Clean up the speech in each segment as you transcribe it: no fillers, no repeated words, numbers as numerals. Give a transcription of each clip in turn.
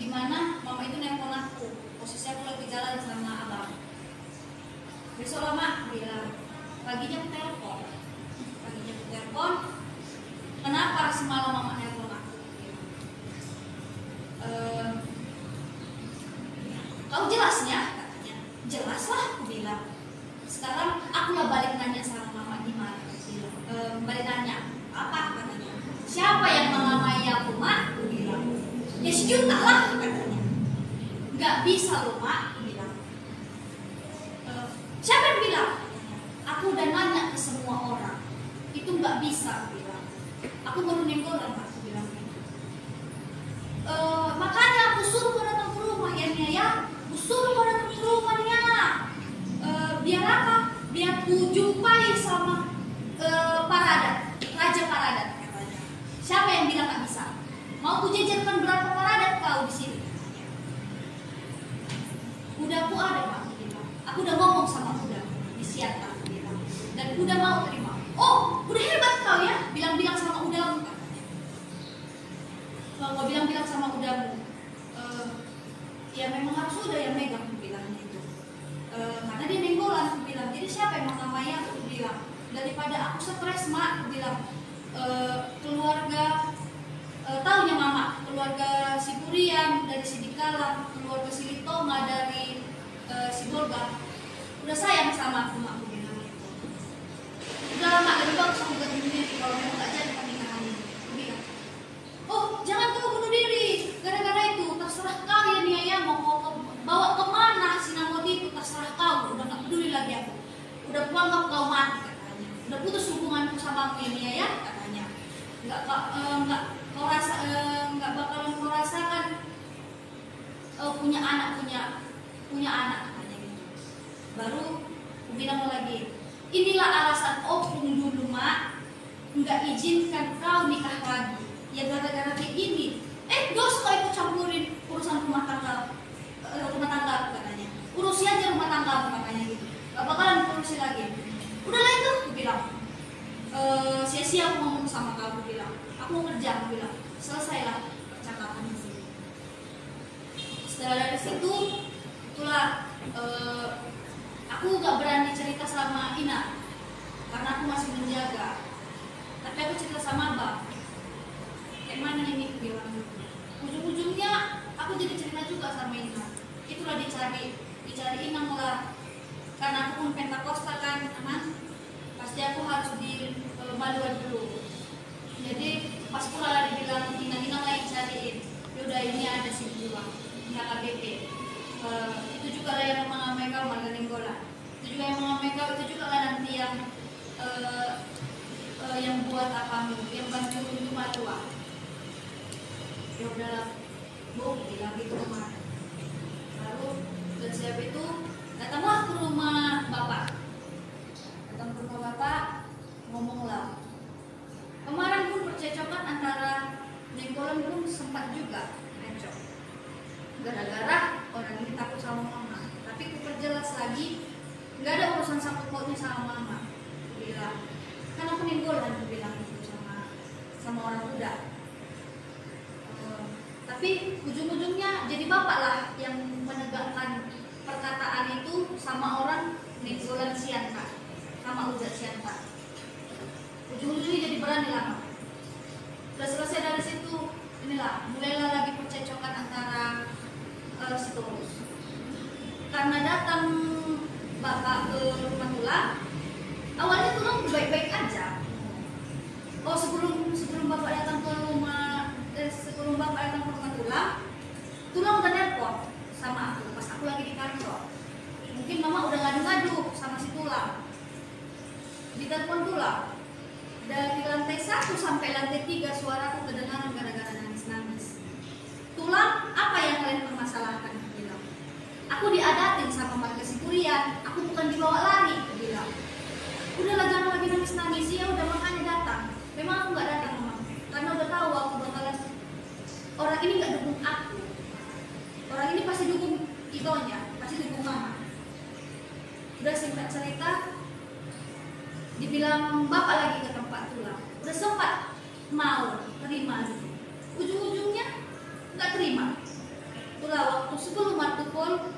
dimana mama itu nelpon aku, posisi aku lagi jalan sama abang. Besok lama bilang, paginya aku telepon, kenapa semalam mama nelpon aku? Kau jelasnya, katanya. Jelas lah, aku bilang. Sekarang aku lah balik nanya sama mama gimana? Balik nanya, apa katanya? Siapa yang mengamai aku, mak? Aku bilang. Ya si Juta lah, katanya. Nggak bisa loh, mak, aku bilang. Siapa yang bilang? Aku udah nanya ke semua orang. Itu nggak bisa, aku bilang. Aku baru nenggolan, aku bilang. Makanya aku suruh kau datang ke rumah ya Nia ya. Aku suruh kau datang ke rumah Nia. Biar apa? Biar ku jumpai sama Paradat, Raja Paradat katanya. Siapa yang bilang nggak bisa? Mau ku jajarkan berapa Paradat kau di sini? Udah aku ada Pak, aku udah ngomong sama kuda di Siantar, dan kuda mau terima. Oh, udah hebat kau ya, bilang-bilang sama udamu katanya. Kalau bilang-bilang sama udamu, ya memang harus udah yang megang, aku bilang gitu. Karena dia nenggolan, aku bilang. Jadi siapa yang mengamai aku bilang. Daripada aku stres mak, aku bilang. Keluarga taunya mama, keluarga si Purian dari si Dikalam, keluarga si Litonga dari si Golga, udah sayang sama aku mak, aku bilang gitu. Udah lama lebih bagus aku bunuh diri kalau memang gak jadi pernikahan ini, aku bilang. Oh jangan kau bunuh diri gara-gara itu, terserah kau ya Nia ya, mau kau bawa kemana si Namodi itu terserah kau, udah gak peduli lagi aku, udah puanggap kau mati katanya, udah putus hubunganku sama aku ya Nia ya katanya. Nggak kau rasa, nggak bakalan kau rasakan punya anak katanya gitu. Baru aku bilang lagi, inilah alasan opung dulu mak nggak izinkan kau nikah lagi ya gara-gara kayak gini. Gak usah kau ikut campurin urusan rumah tangga katanya, urusi aja rumah tangga katanya gitu, gak bakalan urusi lagi. Udahlah itu aku bilang. Sia-sia aku ngomong sama kau, aku bilang. Aku mau kerja, aku bilang. Selesailah percakapan di sini. Setelah dari situ, itulah aku gak berani cerita sama Ina karena aku masih menjaga. Tapi aku cerita sama abang. Kayak mana ini? Bilang. Ujung-ujungnya aku jadi cerita juga sama Ina. Itulah dicari Ina lah. Karena aku pun Pentakosta kan, aman. Pasti aku harus di Baluan dulu. Jadi pas pula dibilang Ina lah yang cariin. Yaudah ini ada si Dua, ini KBP. Itu juga lah yang mengamai kau Marga Nenggolan. Itu juga yang mengamai kau, itu juga lah nanti yang buat apa yang bantu untuk matua. Ya udahlah, Bu, bilang gitu kemarin. Lalu dan siap itu datanglah ke rumah bapak. Datang ke rumah bapak, ngomonglah. Kemarin pun percecokan antara Nenggolan pun sempat juga recok. Gara-gara orang ini takut sama mama. Tapi aku perjelas lagi, nggak ada urusan sangkut pautnya sama mama. Aku bilang, kan aku Nenggolan, aku bilang gitu sama orang muda. Tapi ujung-ujungnya jadi bapak lah yang menegakkan perkataan itu sama orang Nenggolan Siantar, sama Ujat Siantar. Ujung-ujungnya jadi berani lama. Udah selesai dari situ, inilah mulailah lagi percecokan antara si Tulus. Karena datang bapak ke rumah Tulang, awalnya Tulang baik-baik aja. Oh sebelum bapak datang ke rumah Tulang udah nelpon sama aku pas aku lagi di kantor. Mungkin mama udah ngadu-ngadu sama si Tulang. Ditelepon Tulang. Dari lantai 1 sampai lantai 3 suaraku kedengaran gara-gara nangis-nangis. Tulang, apa yang kalian permasalahkan? Aku bilang. Aku diadatin sama Marga Sipurian, aku bukan dibawa lari. Aku bilang. Udahlah jangan lagi nangis-nangis, ya udah makanya datang. Memang aku nggak datang memang, karena udah tahu aku bakalan orang ini nggak dukung aku. Orang ini pasti dukung Itonya, pasti dukung mama. Udah singkat cerita. Dibilang bapak lagi ke tempat Tulang, udah sempat mau terima gitu. Ujung-ujungnya nggak terima. pukul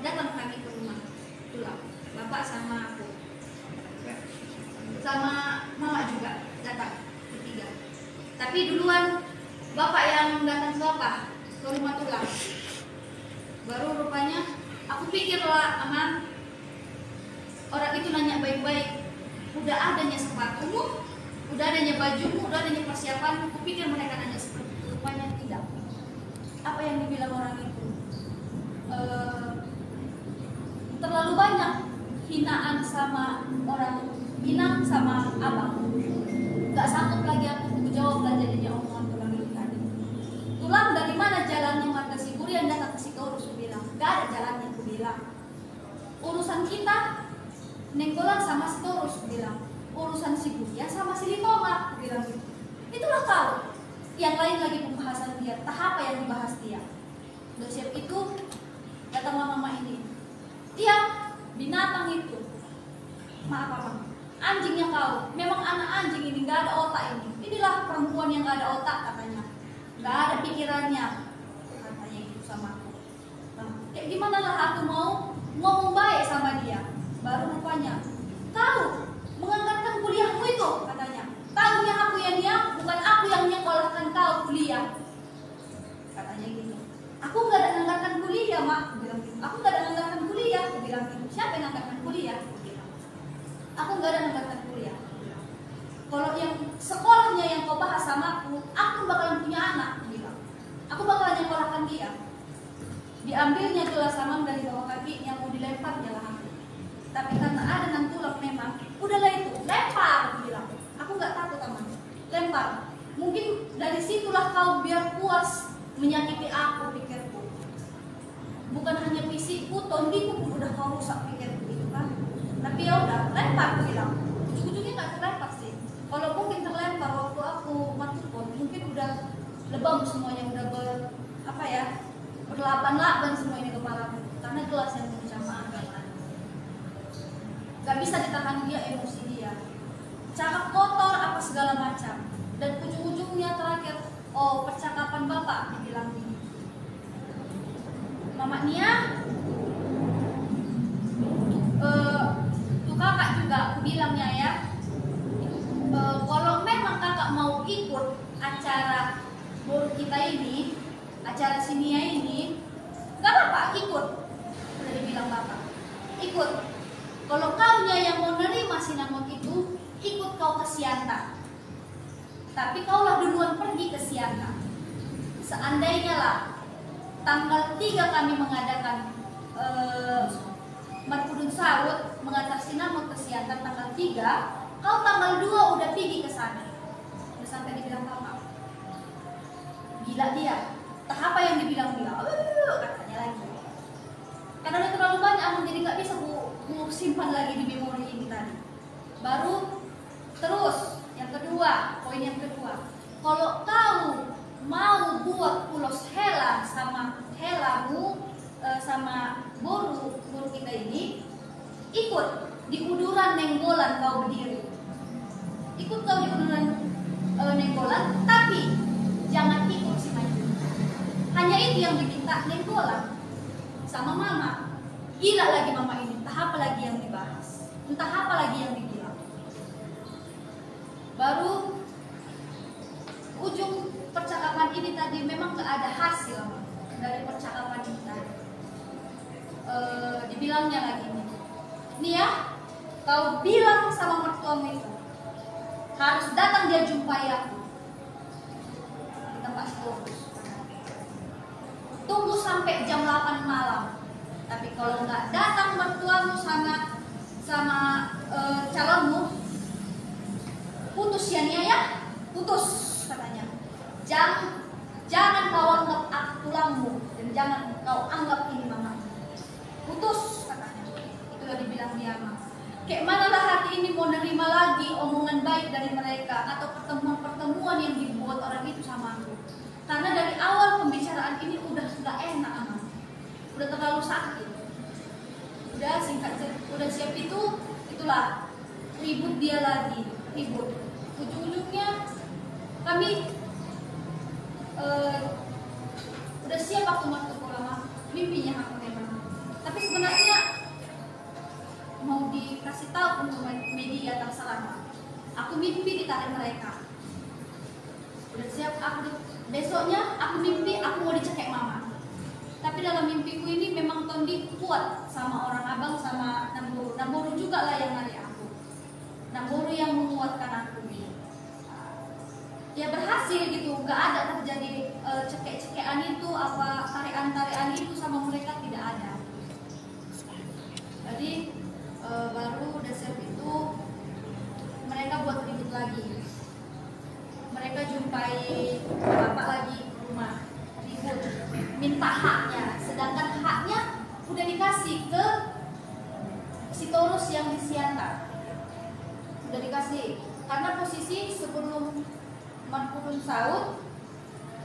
datang kami ke rumah pulang, bapak sama aku sama mama juga datang bertiga. Tapi duluan bapak yang datang ke rumah tulang. Baru rupanya aku pikir lah aman, orang itu nanya baik-baik, udah adanya sepatumu, udah adanya bajumu, udah adanya persiapan. Aku pikir mereka nanya seperti itu, rupanya tidak. Apa yang dibilang orang itu? Terlalu banyak hinaan sama orang Minang sama abang. Gak sanggup lagi aku jawab lah jadinya omongan tulang itu tadi. Tulang dari mana jalannya marga Siburi yang datang ke situ, urus bilang. Gak ada jalannya, aku bilang. Urusan kita Nenggolan sama Sitorus, bilang. Urusan Siburian sama Silitonga, bilang gitu. Itulah kau. Yang lain lagi pembahasan dia, tahap apa yang dibahas dia. Udah siap itu, datanglah mama ini. Dia binatang itu. Maaf apa? Anjingnya kau. Memang anak anjing ini, gak ada otak ini. Inilah perempuan yang gak ada otak katanya. Gak ada pikirannya. Katanya gitu sama aku. Nah, gimana lah aku mau ngomong baik sama dia. Baru rupanya, kau mengangkatkan kuliahmu itu, katanya. Tahunya aku yang niat, bukan aku yang nyekolahkan kau kuliah. Katanya gitu. Aku nggak ada mengangkatkan kuliah, mak. Aku bilang gitu. Aku nggak ada mengangkatkan kuliah. Aku bilang gitu. Siapa yang mengangkatkan kuliah? Aku bilang. Aku nggak ada mengangkatkan kuliah. Kalau yang sekolahnya yang kau bahas sama aku bakalan punya anak. Aku bilang. Aku bakalan nyekolahkan dia. Diambilnya gelas samang dari bawah kaki yang mau dilempar jalan. Tapi karena ada nang tulang memang, udahlah itu, lempar, aku bilang. Aku nggak takut aman, lempar. Mungkin dari situlah kau biar puas menyakiti aku, pikirku. Bukan hanya fisikku, tondiku pun udah kau rusak, pikirku gitu kan. Tapi ya udah, lempar, aku bilang. Ujung-ujungnya nggak terlempar sih. Kalau mungkin terlempar waktu aku matkul, mungkin udah lebam semuanya, udah berlaban-laban semua ini kepalaku. Karena gelas yang bercampur agama. Gak bisa ditahan dia, emosi dia, cakap kotor apa segala macam. Dan ujung-ujungnya terakhir, oh percakapan bapak dibilang gini, Mama Nia, tuh kakak juga aku bilangnya ya, kalau memang kakak mau ikut acara boru kita ini, acara sinia ini, gak apa-apa ikut. Udah dibilang bapak, ikut. Kalau kaunya yang mau nerima sinamot itu, ikut kau ke Sianta. Tapi kaulah duluan pergi ke Sianta. Seandainya lah, tanggal 3 kami mengadakan Marpudun Sawut mengantar sinamot ke Sianta tanggal 3, kau tanggal 2 udah pergi ke sana. Udah sampai dibilang papa. Gila dia. Tahap apa yang dibilang dia? Katanya lagi. Karena udah terlalu banyak, jadi nggak bisa ku simpan lagi di memori ini tadi. Baru terus yang kedua, poin yang kedua, kalau kau mau buat pulos hela sama helamu sama boru kita ini, ikut di uduran Nenggolan kau berdiri. Ikut kau di uduran Nenggolan, tapi jangan ikut si Maju. Hanya itu yang diminta Nenggolan sama mama. Gila lagi mama ini, entah apa lagi yang dibahas, entah apa lagi yang dibilang. Baru ujung percakapan ini tadi memang gak ada hasil dari percakapan ini tadi. Dibilangnya lagi nih ya, kau bilang sama mertuamu itu harus datang dia jumpai aku di tempat Sitorus. Tunggu sampai jam 8 malam. Tapi kalau nggak datang mertuamu sama calonmu, putus ya Nia ya, putus katanya. Jangan kau anggap aku tulangmu dan jangan kau anggap ini mama. Putus katanya. Itulah dibilang dia mah. Kayak manalah hati ini mau nerima lagi omongan baik dari mereka atau pertemuan-pertemuan yang dibuat orang itu sama aku. Karena dari awal pembicaraan ini udah nggak enak aman, udah terlalu sakit, udah singkat cerita, udah siap itulah ribut dia lagi, ribut. Ujung-ujungnya kami udah siap aku masuk ulama, mimpinya aku memang. Tapi sebenarnya mau dikasih tahu untuk media terserah. Aku mimpi ditarik mereka. Udah siap aku. Besoknya aku mimpi aku mau dicekek mama. Tapi dalam mimpiku ini memang Tondi kuat sama orang abang sama Namburu. Namburu juga lah yang narik aku. Namburu yang menguatkan aku gitu. Ya berhasil gitu, gak ada terjadi cekek-cekekan itu, apa tarian-tarian itu sama mereka tidak ada. Jadi baru udah siap itu mereka buat ribut lagi. Mereka jumpai bapak lagi ke rumah, ribut, minta haknya. Sedangkan haknya udah dikasih ke Sitorus yang di Siantar. Udah dikasih. Karena posisi sebelum Markurun Saud,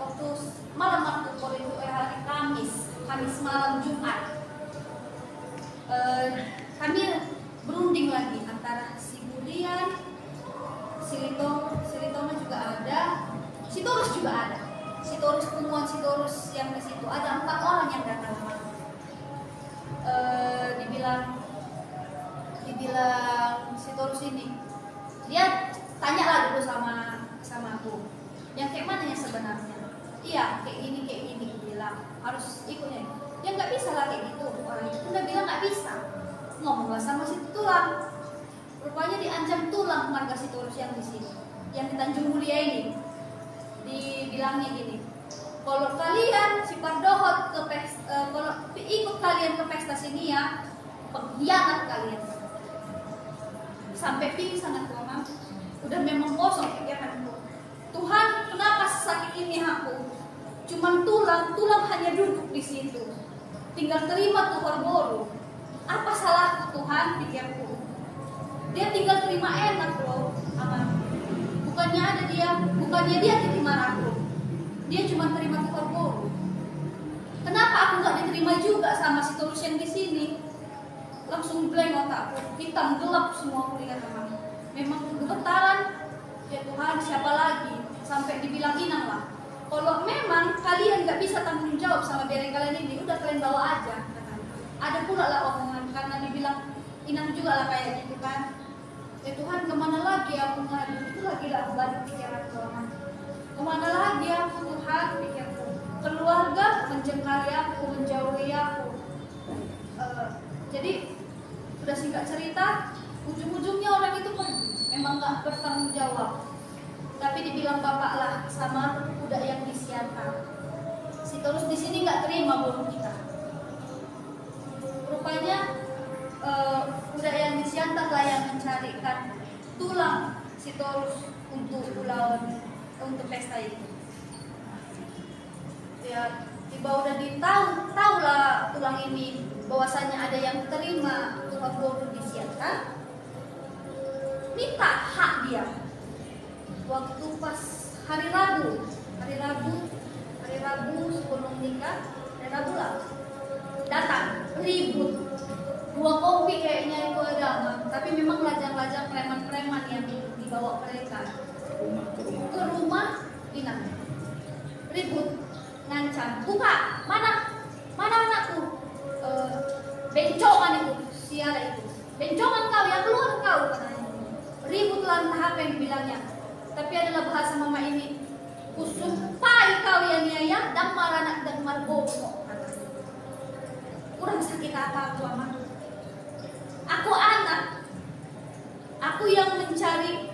waktu malam Markur itu hari Kamis malam Jumat, kami berunding lagi antara si Bulian, Silitoma juga ada, Sitorus juga ada. Sitorus Pumuan, Sitorus yang di situ ada 4 orang yang datang. Dibilang Sitorus ini, dia tanya lah dulu sama aku, yang kayak mana yang sebenarnya? Iya, kayak gini bilang harus ikutnya. Ya nggak bisa lah kayak gitu. Orang itu udah bilang nggak bisa. Ngomonglah sama si tulang. Rupanya diancam tulang marga Sitorus yang di sini, yang di Tanjung Mulia ini. Dibilangnya gini, kalau kalian si Pardohot kalau ikut kalian ke pesta sini ya, pengkhianat kalian. Sampai pingsan aku mama. Udah memang kosong pikiranku. Tuhan, kenapa sakit ini aku? Cuman tulang hanya duduk di situ. Tinggal terima tuh horboru. Apa salahku Tuhan, pikirku. Dia tinggal terima enak loh, aman. Bukannya dia terima aku. Dia cuma terima tuh horboru. Kenapa aku nggak diterima juga sama si Tulus yang di sini? Langsung blank otakku, hitam gelap semua kuliah teman. Memang gemetaran. Ya Tuhan, siapa lagi? Sampai dibilang Inang lah. Kalau memang kalian nggak bisa tanggung jawab sama bereng kalian ini, udah kalian bawa aja. Ada pula lah omongan karena dibilang Inang juga lah kayak gitu kan. Ya Tuhan, kemana lagi aku ngadu? Itu lagi lah balik pikiran Tuhan. Kemana lagi aku Tuhan, pikirku. Keluarga menjengkali aku, menjauhi aku. Jadi udah singkat cerita, ujung-ujungnya orang itu pergi. Memang nggak bertanggung jawab. Tapi dibilang bapak lah sama budak yang disiarkan. Si Tulus di sini nggak terima burung kita. Rupanya budak yang disiarkan lah yang mencarikan tulang si Tulus untuk untuk pesta itu. Ya, tiba udah tahu lah tulang ini bahwasanya ada yang terima tulang burung disiarkan. Minta hak dia. Waktu pas hari Rabu sebelum nikah, hari Rabu lah datang ribut 2 kopi kayaknya itu agama, tapi memang lajang-lajang preman-preman yang dibawa mereka ke rumah Inang, ribut ngancam, buka mana anakku, bencongan itu siara itu, bencongan kau yang keluar kau katanya. Ribut lah entah apa yang dibilangnya. Tapi adalah bahasa mama ini, kusumpai kau yang niaya dan maranak dan margomo. Kurang sakit apa aku amat. Aku anak, aku yang mencari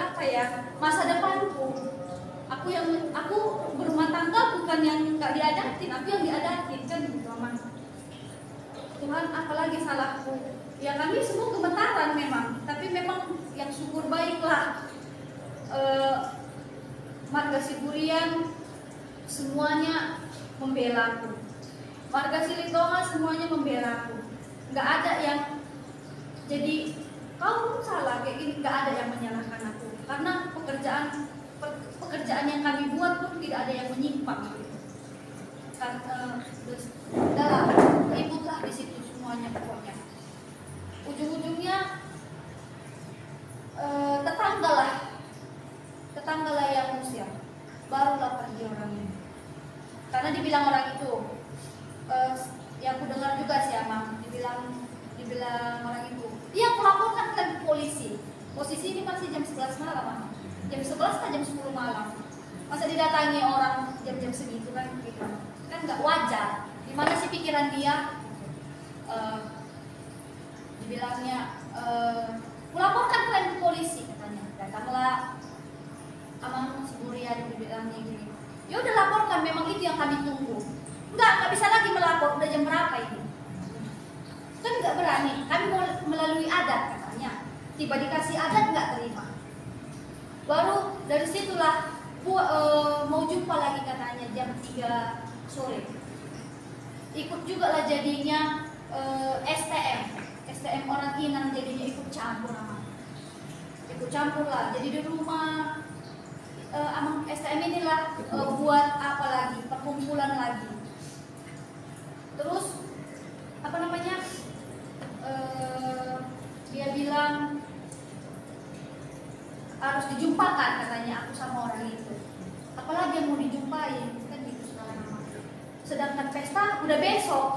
apa ya, masa depanku. Aku berumah tangga bukan yang gak diadatin, aku yang diadatin kan gitu amat. Tuhan, apalagi salahku. Ya kami semua gemetaran memang, tapi memang yang syukur baiklah marga Siburian semuanya membela aku, marga Silitonga semuanya membela aku. Nggak ada yang jadi kau salah kayak gini, nggak ada yang menyalahkan aku karena pekerjaan yang kami buat pun tidak ada yang menyimpang gitu. Dalam ributlah di situ semuanya pokoknya. Ujung-ujungnya tetangga lah yang usir, barulah pergi orang ini. karena dibilang orang itu yang aku dengar juga sih Amang, dibilang orang itu dia melaporkan ke polisi. Posisi ini masih jam 11 malam Amang. Jam 11 atau jam 10 malam, masa didatangi orang jam-jam segitu kan gitu kan nggak wajar. Gimana sih pikiran dia? Dibilangnya melaporkan ke polisi katanya. Datanglah Amang Siburian, dibilangnya gini, ya udah laporkan, memang itu yang kami tunggu. Nggak bisa lagi melapor, udah jam berapa ini? Kan nggak berani, kami mau melalui adat katanya. Tiba dikasih adat nggak terima. Baru dari situlah mau jumpa lagi katanya jam 3 sore. Ikut juga lah jadinya STM orang Inang jadinya ikut campur Amang. Ikut campur lah, jadi di rumah Amang STM inilah buat apa lagi, perkumpulan lagi. Terus apa namanya, dia bilang harus dijumpakan katanya aku sama orang itu. Apalagi yang mau dijumpai kan gitu sekarang Amang. Sedangkan pesta udah besok,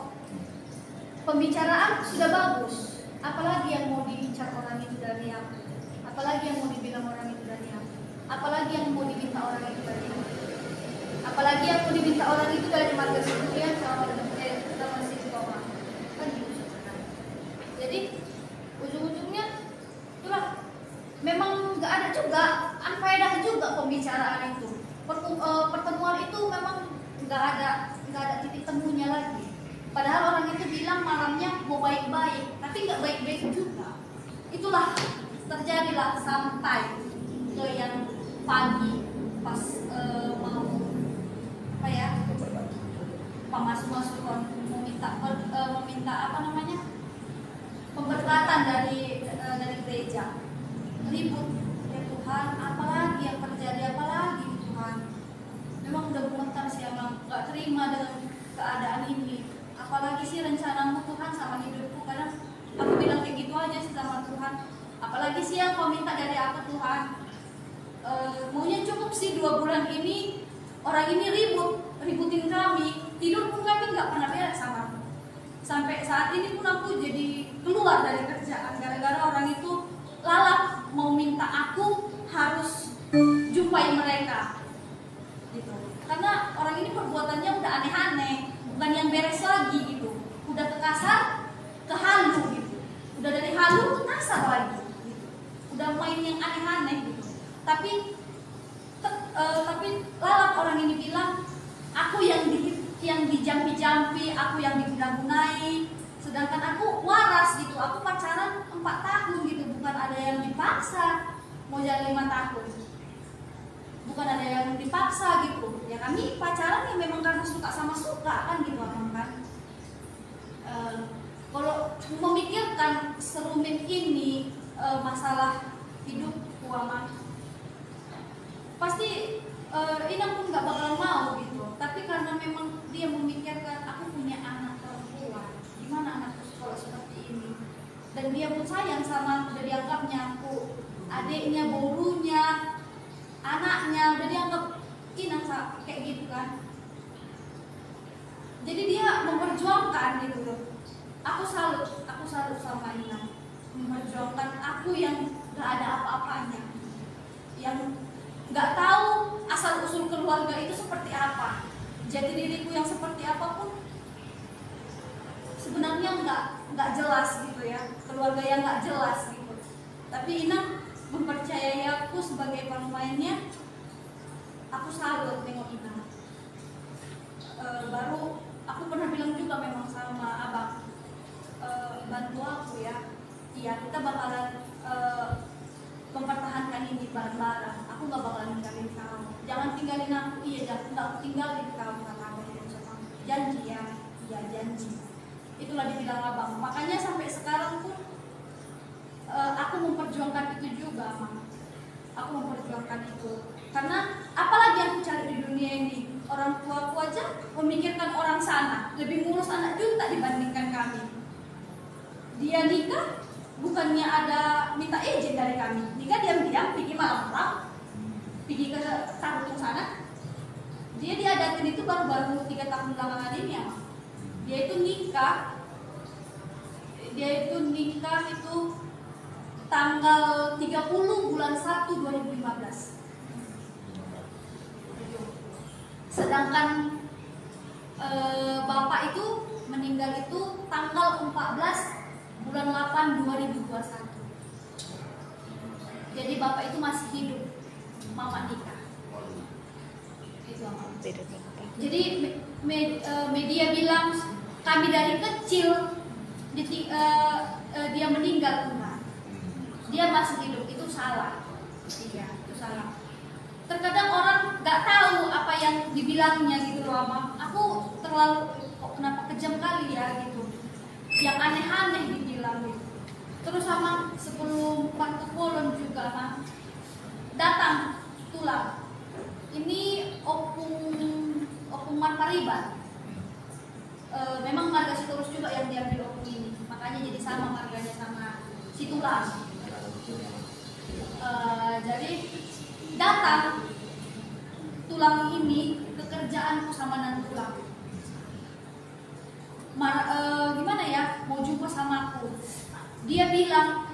pembicaraan sudah bagus. Apalagi yang mau dibicar orang itu dari aku? Apalagi yang mau dibilang orang itu dari aku? Apalagi yang mau diminta orang itu dari aku? Apalagi yang mau diminta orang itu dari marga Siburian sama si Toma. Kan gitu. Jadi ujung-ujungnya itulah, memang nggak ada juga anfaedah juga pembicaraan itu. Pertemuan itu memang nggak ada titik temunya lagi. Padahal orang itu bilang malamnya mau baik-baik, tapi nggak baik-baik juga. Itulah terjadilah sampai ke yang pagi pas mau apa ya, masuk meminta apa namanya, pemberkatan dari gereja. Ribut ya Tuhan, apalagi yang terjadi, apalagi Tuhan. Memang udah gemetar sih Amang, nggak terima dengan keadaan ini. Apalagi sih rencanamu Tuhan sama hidupku. Karena aku bilang kayak gitu aja sih sama Tuhan. Apalagi sih yang kau minta dari aku Tuhan. Maunya cukup sih 2 bulan ini orang ini ributin kami. Tidur pun kami nggak pernah beres sama aku. Sampai saat ini pun aku jadi keluar dari kerjaan gara-gara orang itu lalap mau minta aku harus jumpai mereka gitu. Karena orang ini perbuatannya udah aneh-aneh, bukan yang beres lagi gitu. Udah ke kasar, ke halu gitu. Udah dari halu ke kasar lagi gitu. Udah main yang aneh-aneh gitu. Tapi lalap orang ini bilang aku yang dijampi-jampi, aku yang diguna-gunai. Sedangkan aku waras gitu, aku pacaran 4 tahun gitu, bukan ada yang dipaksa mau jalan 5 tahun, bukan ada yang dipaksa gitu. Ya kami pacaran ya memang karena suka sama suka kan gitu kan. Kalau memikirkan serumit ini masalah hidupku Amang, pasti Inang pun nggak bakal mau gitu. Tapi karena memang dia memikirkan aku punya anak perempuan, gimana anakku sekolah seperti ini, dan dia pun sayang sama aku, udah dianggapnya aku adiknya, borunya, anaknya, udah dianggap Inang kayak gitu kan. Jadi dia memperjuangkan gitu loh. Aku salut sama Inang, memperjuangkan aku yang gak ada apa-apanya, yang gak tahu asal usul keluarga itu seperti apa, jati diriku yang seperti apapun sebenarnya nggak jelas gitu ya, keluarga yang nggak jelas gitu. Tapi Inang mempercayai aku sebagai pemainnya. Aku salut tengok Inang. Baru aku pernah bilang juga memang sama Abang, bantu aku ya. Iya, kita bakalan mempertahankan ini bareng-bareng. Aku nggak bakalan ninggalin kamu. Jangan tinggalin aku. Iya, jangan aku tinggalin kamu, kata aku. Janji ya, iya janji. Itulah dibilang Abang. Makanya sampai sekarang pun aku memperjuangkan itu juga, Mama. Aku memperjuangkan itu. Karena apalagi yang aku cari di dunia ini, orang tuaku aja memikirkan orang sana, lebih ngurus anak juta dibandingkan kami. Dia nikah bukannya ada minta izin dari kami, nikah diam-diam pergi malam-malam, pergi ke Tarutung sana. Dia dia datang itu baru 3 tahun belakangan ini ya. Dia itu nikah itu tanggal 30 bulan 1 2015. Sedangkan bapak itu meninggal itu tanggal 14 bulan 8 2021. Jadi bapak itu masih hidup, mama nikah. Itu apa? Jadi media bilang kami dari kecil dia meninggal, enggak. Dia masih hidup, itu salah. Iya, itu salah. Terkadang orang nggak tahu apa yang dibilangnya gitu loh, Mama. Aku terlalu kenapa kejam kali ya gitu. Yang aneh-aneh dibilang gitu. Terus sama sebelum Pak Polon juga Mama datang tulang. Ini opung Marpariban. Memang marga Sitorus juga yang diambil opung ini, makanya jadi sama marganya sama Situlang. Jadi datang tulang ini pekerjaanku sama nan tulang. Gimana ya, mau jumpa sama aku. Dia bilang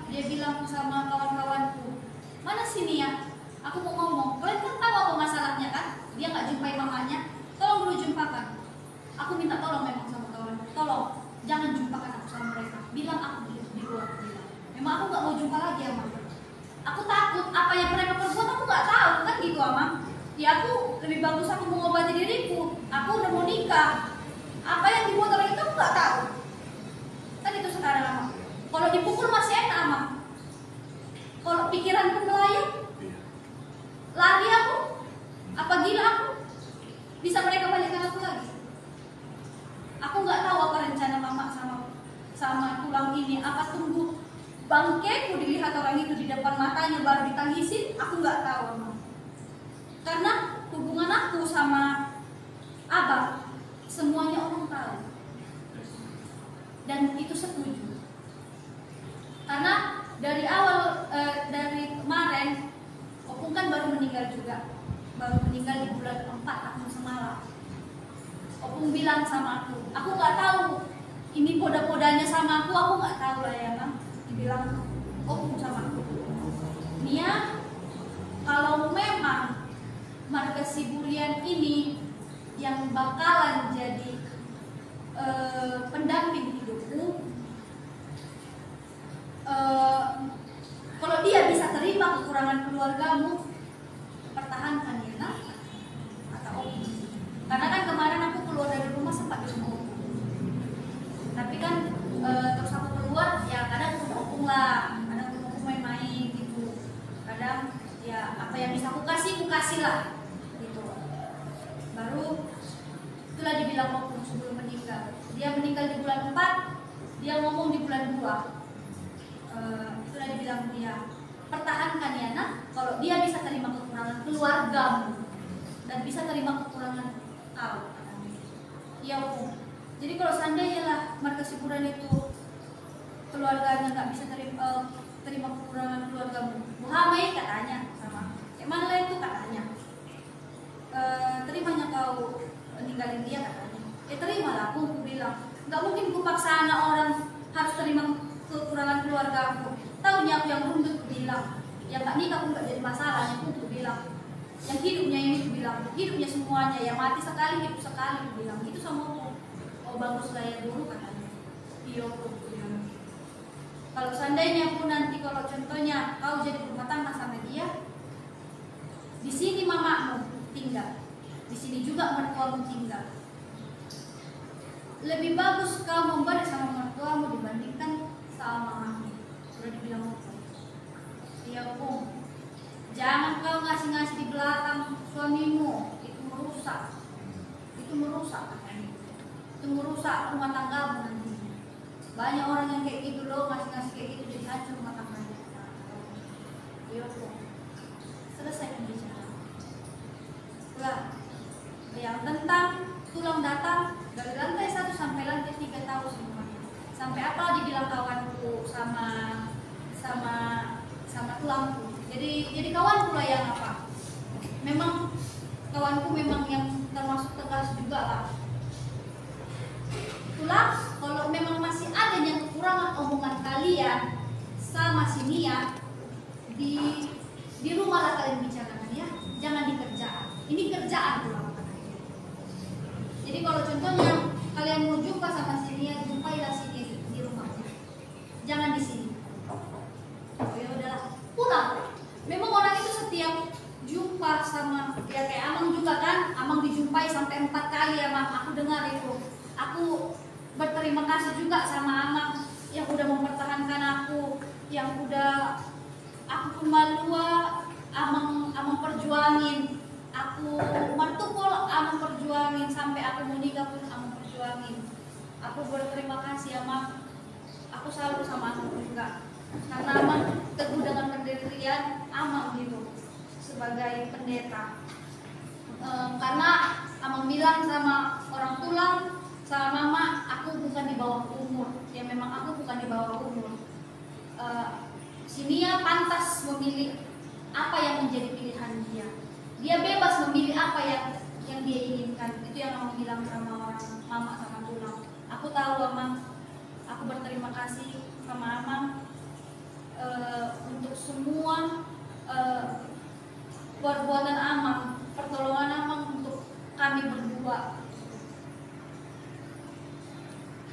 sama kawan-kawanku, mana sini ya? Aku mau ngomong. Kalian kan tahu apa masalahnya kan? Dia nggak jumpai mamanya. Tolong dulu jumpakan. Aku minta tolong memang sama kawan. Tolong jangan jumpakan aku sama mereka. Bilang aku di luar bilang. Memang aku nggak mau jumpa lagi ya Mama. Aku takut apa yang mereka perbuat aku nggak tahu kan gitu Mama. Ya aku lebih bagus aku mengobati diriku. Aku udah mau nikah. Apa yang dibuat orang itu aku nggak tahu. Kan itu sekarang Mama. Kalau dipukul masih enak Mama. Kalau pikiranku melayang, lari aku, apa gila aku, bisa mereka balikkan aku lagi. Aku nggak tahu apa rencana Mama sama tulang ini. Apa tunggu bangkeku dilihat orang itu di depan matanya baru ditangisin? Aku nggak tahu Mama. Karena hubungan aku sama Abang semuanya orang tahu. Dan itu setuju. Karena dari awal dari kemarin Opung kan baru meninggal juga. Baru meninggal di bulan 4 tahun semalam. Opung bilang sama aku nggak tahu ini poda-podanya sama aku nggak tahu lah ya Bang. Dibilang Opung sama aku, Mia, kalau memang marga Siburian ini yang bakalan jadi pendamping hidupku, kalau dia bisa terima kekurangan keluargamu, pertahankan ya nak, kata Opung. Karena kan kemarin aku keluar dari rumah sempat di rumah Opung. Tapi kan terus aku keluar ya kadang ke rumah Opung lah, kadang ke rumah Opung main-main gitu. Kadang ya apa yang bisa aku kasih lah gitu. Baru itulah dibilang Opung sebelum meninggal. Dia meninggal di bulan 4, dia ngomong di bulan 2. Itulah dibilang dia, pertahankan ya nak, kalau dia bisa terima kekurangan keluargamu dan bisa terima kekurangan kau. Iya Opung. Jadi kalau seandainya lah marga Siburan itu keluarganya nggak bisa terima kekurangan keluargamu, Muhammad katanya sama, mana lah itu katanya, terimanya kau ninggalin dia katanya. Terimalah aku bilang, nggak mungkin ku paksa anak orang harus terima kekurangan keluarga aku. Tahunya aku yang rundut bilang, yang nggak nikah pun nggak jadi masalah, yang aku bilang. Yang hidupnya ini bilang, hidupnya semuanya, yang mati sekali, hidup sekali bilang. Itu sama aku. Oh bagus gaya dulu katanya. Iya aku bilang. Kalau seandainya pun nanti kalau contohnya kau jadi rumah tangga sama dia, di sini mamamu tinggal, di sini juga mertuamu tinggal. Lebih bagus kau membalik sama mertuamu dibandingkan sama mamamu. Sudah dibilang aku. Iya aku. Jangan kau ngasih-ngasih di belakang suamimu, itu merusak. Itu merusak katanya. Itu merusak rumah tanggamu nanti. Banyak orang yang kayak gitu loh, ngasih-ngasih kayak gitu jadi hancur rumah tangganya. Iya kok. Selesai pembicaraan. Lah, yang tentang tulang datang dari lantai 1 sampai lantai 3 tahu semuanya. Sampai apa dibilang kawanku sama tulangku. Jadi kawanku lah yang apa? Memang kawanku memang yang termasuk sama sini ya, di rumah lah kalian bicarakan ya, jangan di kerjaan. Ini kerjaan pulang. Jadi kalau contohnya kalian mau jumpa sama sini ya, jumpailah sini di rumah, jangan di sini. Oh ya udahlah, pulang. Memang orang itu setiap jumpa sama ya kayak Amang juga kan, Amang dijumpai sampai 4 kali ya Mam, aku dengar itu. Aku berterima kasih juga sama Amang yang udah mempertahankan aku, yang udah aku pun malua Amang perjuangin, aku martupol Amang perjuangin, sampai aku menikah pun Amang perjuangin. Aku berterima kasih Amang, aku selalu sama Amang juga, karena Amang teguh dengan pendirian Amang gitu sebagai pendeta. Karena Amang bilang sama orang tulang, sama mama, aku bukan di bawah umur. Ya memang aku bukan di bawah umur. Sinia pantas memilih apa yang menjadi pilihan dia. Dia bebas memilih apa yang dia inginkan. Itu yang Amang bilang sama orang mama sama tulang. Aku tahu Amang, aku berterima kasih sama Amang untuk semua perbuatan Amang, pertolongan Amang untuk kami berdua.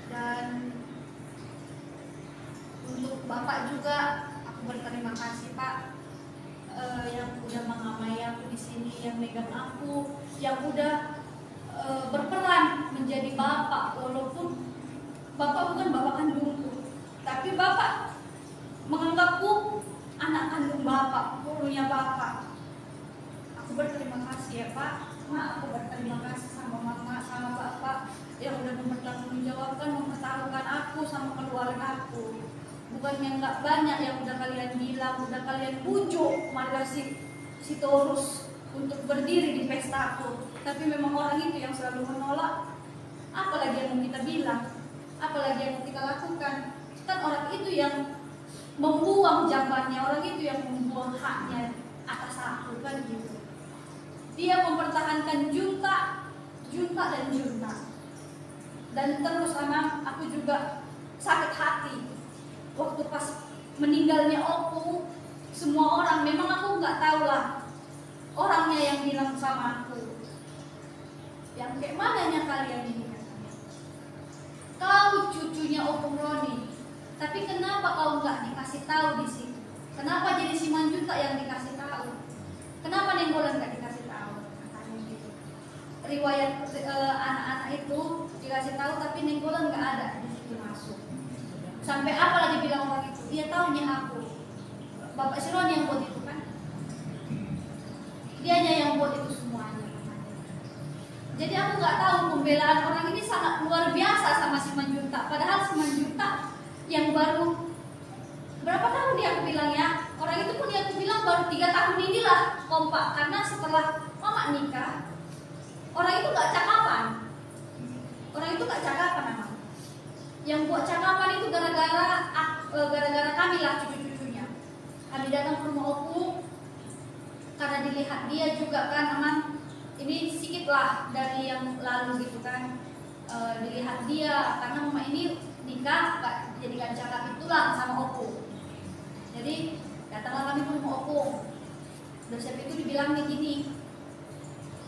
Dan untuk Bapak juga aku berterima kasih Pak, yang udah mengamai aku di sini, yang megang aku, yang udah berperan menjadi Bapak, walaupun Bapak bukan Bapak kandungku, tapi Bapak menganggapku anak kandung Bapak, gurunya Bapak. Aku berterima kasih ya Pak. Aku berterima kasih sama Mama, sama Bapak yang udah mempertanggungjawabkan, mempertaruhkan aku sama keluarga aku. Bukannya nggak banyak yang udah kalian bilang, udah kalian bujuk malah si Torus untuk berdiri di pestaku, tapi memang orang itu yang selalu menolak. Apalagi yang mau kita bilang, apalagi yang mau kita lakukan. Kan orang itu yang membuang jambannya, orang itu yang membuang haknya atas aku kan gitu. Dia mempertahankan junta dan junta. Dan terus sama aku juga sakit hati waktu pas meninggalnya Opu. Semua orang, memang aku nggak tahu lah orangnya yang bilang sama aku, yang kayak mananya kalian ini katanya, kau cucunya Opu Roni, tapi kenapa kau nggak dikasih tahu di situ? Kenapa jadi si Manjuta yang dikasih tahu? Kenapa Nenggolan nggak dikasih tahu? Katanya gitu. Riwayat anak-anak itu dikasih tahu, tapi Nenggolan nggak ada di situ masuk. Sampai apa lagi bilang orang itu? Dia tahunya aku. Bapak Sironi yang buat itu kan? Dianya yang buat itu semuanya. Jadi aku nggak tahu, pembelaan orang ini sangat luar biasa sama si Manjuta. Padahal si Manjuta yang baru berapa tahun dia aku bilang ya, orang itu pun dia aku bilang baru 3 tahun inilah kompak, karena setelah mama nikah orang itu nggak cakapan, memang. Yang buat cakapan itu gara-gara kami lah, cucu-cucunya. Kami datang ke rumah Opu karena dilihat dia juga kan aman, ini sedikit lah dari yang lalu gitu kan. Dilihat dia karena mama ini nikah dijadikan cakap itulah sama Opu. Jadi datanglah kami ke rumah Opu. Dan siapa itu dibilang gini,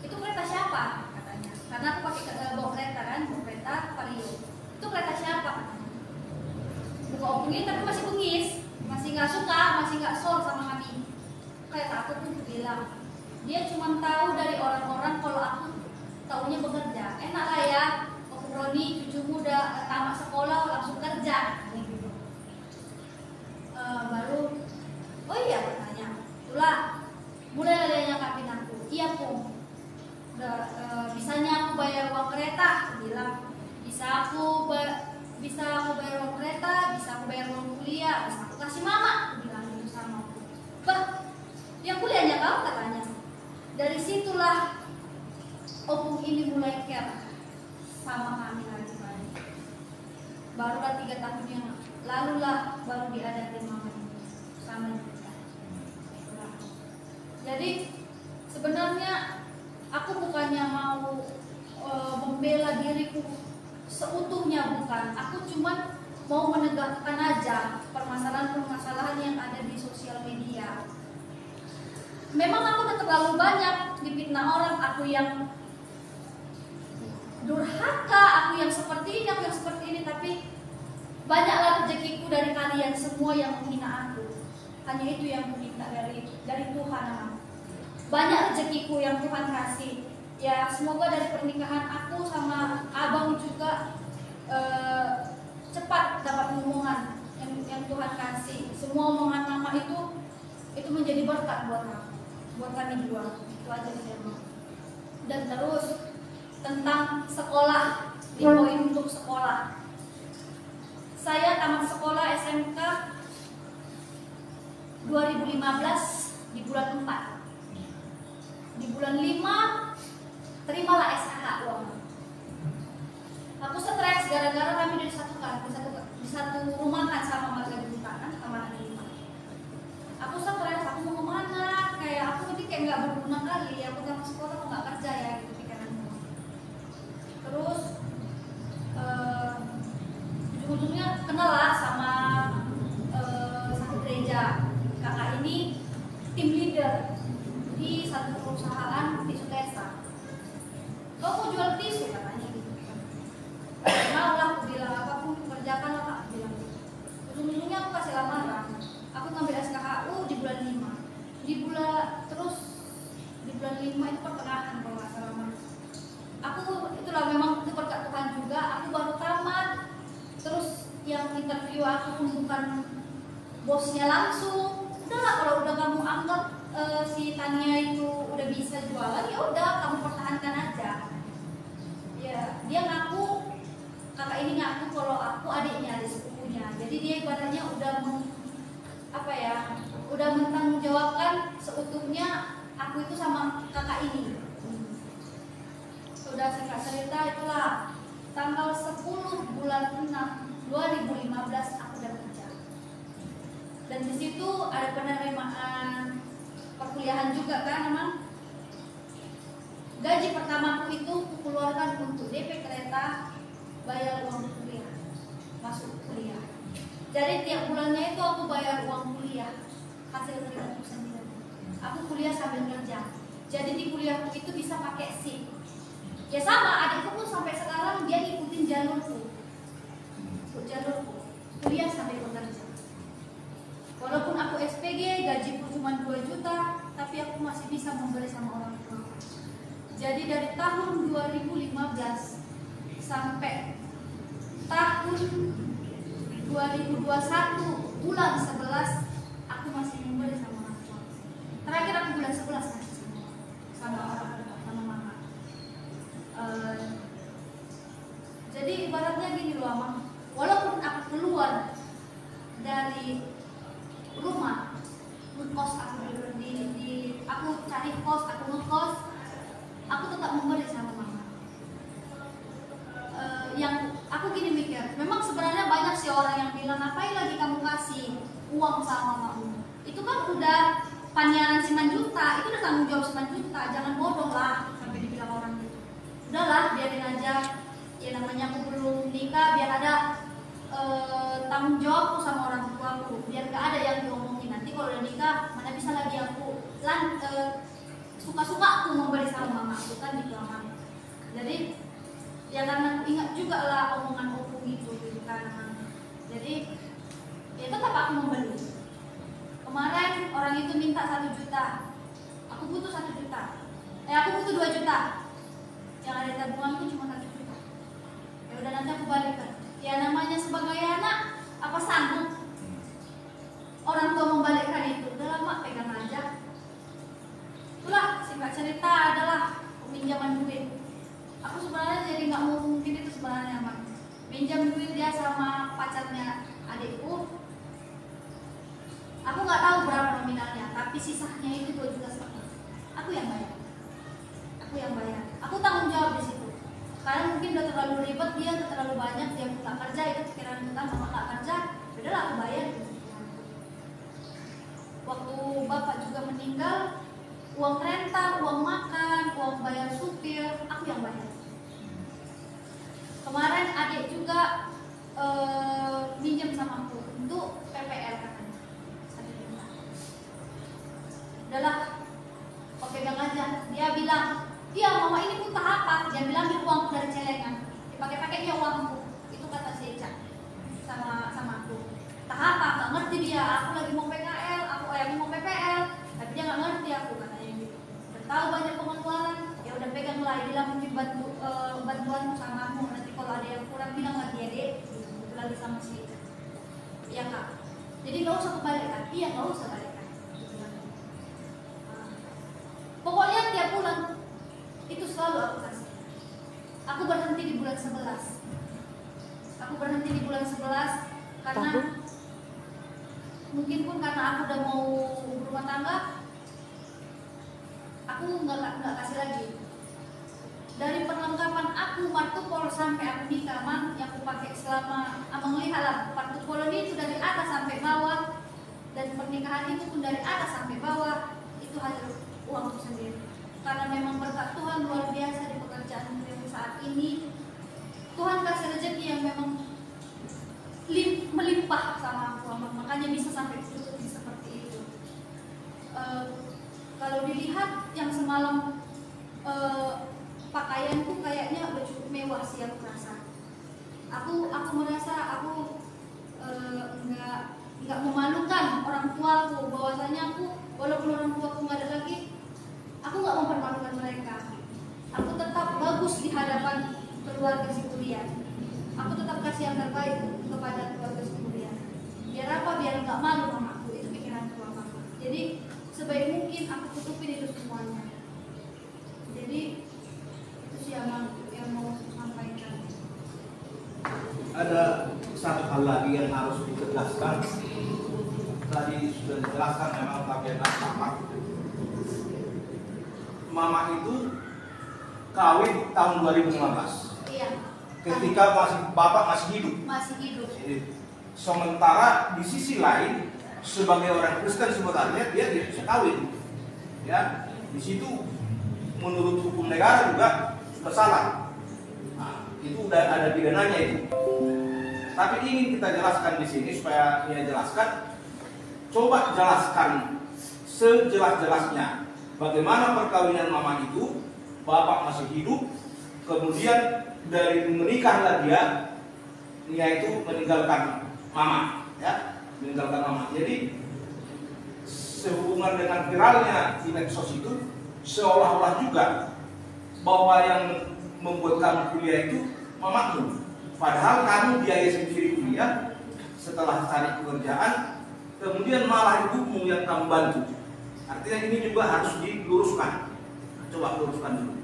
itu kereta siapa katanya, karena aku pakai bawa kereta kan, bawa kereta Vario. Itu kereta siapa katanya. Buka Opu ini tapi masih bengis, masih nggak suka, masih nggak soal sama kami. Kayak aku pun bilang, dia cuma tahu dari orang-orang kalau aku taunya bekerja. Enak lah ya, Opu Roni cucumu udah tamat sekolah langsung kerja gitu. Baru oh iya katanya, itulah mulai dia nyakapin aku. Iya Pung, bisanya aku bayar uang kereta, aku bilang bisa aku bayar uang kereta, bisa aku bayar uang kuliah, bisa aku kasih mama, aku bilang gitu sama aku. Bah, yang kuliahnya kau katanya. Dari situlah Opung ini mulai care sama kami lagi. Barulah 3 tahun yang lalu lah baru diadakan mama sama kita. Jadi sebenarnya aku bukannya mau membela diriku seutuhnya, bukan. Aku cuman mau menegakkan aja permasalahan-permasalahan yang ada di sosial media. Memang aku udah terlalu banyak difitnah orang, aku yang durhaka, aku yang seperti ini, aku yang seperti ini, tapi banyaklah rezekiku dari kalian semua yang menghina aku. Hanya itu yang minta dari Tuhan. Banyak rezekiku yang Tuhan kasih. Ya semoga dari pernikahan aku sama abang juga cepat dapat omongan yang Tuhan kasih. Semua omongan mama itu menjadi berkat buat kami dua. Itu aja sih emang. Dan terus tentang sekolah, di poin untuk sekolah. Saya tamat sekolah SMK 2015 di bulan 4. Di bulan 5 terimalah SKH uang. Aku stres gara-gara kami disatukan di satu rumahan sama marga Juntakan sama anak 5. Aku stres, aku mau kemana? Kayak aku jadi kayak nggak berguna kali. Aku tamat sekolah aku nggak kerja ya gitu pikiranku. Terus ujung-ujungnya kenal lah sama satu gereja. Kakak ini tim leader di satu perusahaan tisu Tesa. Kau mau jual tisu katanya gitu. Mau lah, aku bilang apapun kerjakan lah Kak, bilang. Ujung-ujungnya aku kasih lamaran. Aku ngambil SKHU di bulan 5. Di bulan 5 itu pertengahan kalau nggak salah. Aku itulah memang itu berkat Tuhan juga. Aku baru tamat. Terus yang interview aku pun bukan bosnya langsung. Udahlah kalau udah kamu anggap si Tania itu udah bisa jualan, ya udah kamu pertahankan aja. Ya dia ngaku, kakak ini ngaku kalau aku adiknya, adik sepupunya. Jadi dia ibaratnya udah udah mentanggungjawabkan seutuhnya aku itu sama kakak ini. Sudah singkat cerita itulah tanggal 10 bulan 6 2015 aku udah kerja. Dan di situ ada penerimaan perkuliahan juga kan memang. Gaji pertamaku itu kukeluarkan untuk DP kereta, bayar uang kuliah, masuk kuliah. Jadi tiap bulannya itu aku bayar uang kuliah, hasil keringatku sendiri. Aku kuliah sambil kerja. Jadi di kuliahku itu bisa pakai SIM. Ya sama, adikku pun sampai sekarang dia ngikutin jalurku. Kuliah sambil bekerja. Walaupun aku SPG, gajiku cuma 2 juta, tapi aku masih bisa membeli sama orang tua. Jadi dari tahun 2015 sampai tahun 2021 bulan 11 aku masih membeli sama orang tua. Terakhir aku bulan 11 kasih sama mama. Jadi ibaratnya gini loh Amang, walaupun aku keluar dari rumah, ngekos aku aku cari kos, aku ngekos, aku tetap memberi sama mama. Yang aku gini mikir, memang sebenarnya banyak sih orang yang bilang ngapain lagi kamu kasih uang sama mamamu. Itu kan udah paniaran 9 juta, itu udah tanggung jawab 9 juta, jangan bodoh lah sampai dibilang orang gitu. Udahlah biarin aja, ya namanya aku belum nikah, biar ada tanggung jawabku sama orang tuaku, biar gak ada yang diomongin nanti kalau udah nikah mana bisa lagi aku suka-suka aku memberi sama mama aku kan gitu aman. Jadi ya karena ingat juga lah omongan opung gitu kan. Jadi ya tetap aku membeli. Kemarin orang itu minta 1 juta, aku butuh 1 juta, aku butuh 2 juta, yang ada tabunganku cuma 1 juta. Ya udah nanti aku balikan. Ya namanya sebagai anak, apa sanggup orang tua membalikkan itu? Udah lama pegang aja. Itulah singkat cerita adalah peminjaman duit. Aku sebenarnya jadi nggak mau mungkin itu sebenarnya Mak. Pinjam duit dia sama pacarnya adikku. Aku nggak tahu berapa nominalnya, tapi sisanya itu 2 juta setengah. Aku yang bayar. Aku tanggung jawab di situ. Karena mungkin udah terlalu ribet dia, udah terlalu banyak dia nggak kerja, itu pikiran kita mama nggak kerja, udahlah aku bayar. Waktu bapak juga meninggal, uang rental, uang makan, uang bayar supir, aku yang bayar. Kemarin adik juga sama aku untuk PPL katanya. 1 juta. Udahlah, kau pegang aja. Dia bilang, iya mama ini pun tak apa. Dia bilang uangku dari celengan. Dipakai-pakai dia uangku. Itu kata si Eca sama aku. Tak apa, nggak ngerti dia. Aku lagi mau PKL, aku lagi mau PPL, tapi dia nggak ngerti aku katanya gitu. Udah tahu banyak pengeluaran, ya udah pegang lah. Bilang mungkin bantuanmu sama aku. Nanti kalau ada yang kurang bilang nggak dia deh. Itu lagi sama si Eca. Iya kak. Jadi nggak usah kebalikan. Iya nggak usah balikan. Pokoknya tiap bulan itu selalu aku kasih. Aku berhenti di bulan 11. Aku berhenti di bulan 11 karena mungkin pun karena aku udah mau berumah tangga, aku nggak kasih lagi. Dari perlengkapan aku martupol sampai aku nikah, yang aku pakai selama abang lihat lah, martupol itu dari atas sampai bawah, dan pernikahan itu pun dari atas sampai bawah, itu hasil uangku sendiri. Karena memang berkat Tuhan luar biasa di pekerjaan yang saat ini, Tuhan kasih rezeki yang memang melimpah sama aku, makanya bisa sampai seperti itu. Kalau dilihat yang semalam pakaianku kayaknya udah cukup mewah sih, aku rasa. Aku merasa aku nggak memalukan orang tuaku, bahwasanya aku walaupun orang tuaku nggak ada lagi, aku nggak mempermalukan mereka. Aku tetap bagus di hadapan keluarga si kuliah. Aku tetap kasih yang terbaik kepada keluarga si kuliah. Biar apa? Biar nggak malu sama aku. Itu pikiran aku. Jadi sebaik mungkin aku tutupin itu semuanya. Jadi itu sih yang mau sampaikan. Ada satu hal lagi yang harus ditegaskan. Tadi sudah dijelaskan memang bagian sama. Mama itu kawin tahun 2015. Iya. Ketika bapak masih hidup. Masih hidup. Sementara di sisi lain sebagai orang Kristen sebenarnya dia tidak bisa kawin. Ya, di situ menurut hukum negara juga sudah salah. Nah, itu udah ada pidananya itu. Tapi ingin kita jelaskan di sini supaya dia jelaskan. Coba jelaskan sejelas-jelasnya bagaimana perkawinan mama itu, bapak masih hidup, kemudian dari menikahlah dia itu meninggalkan mama, ya, meninggalkan mama. Jadi sehubungan dengan viralnya di medsos itu seolah-olah juga bahwa yang membuat kamu kuliah itu mamamu, padahal kamu biaya sendiri kuliah setelah cari pekerjaan, kemudian malah ibumu yang kamu bantu. Artinya ini juga harus diluruskan. Coba luruskan dulu.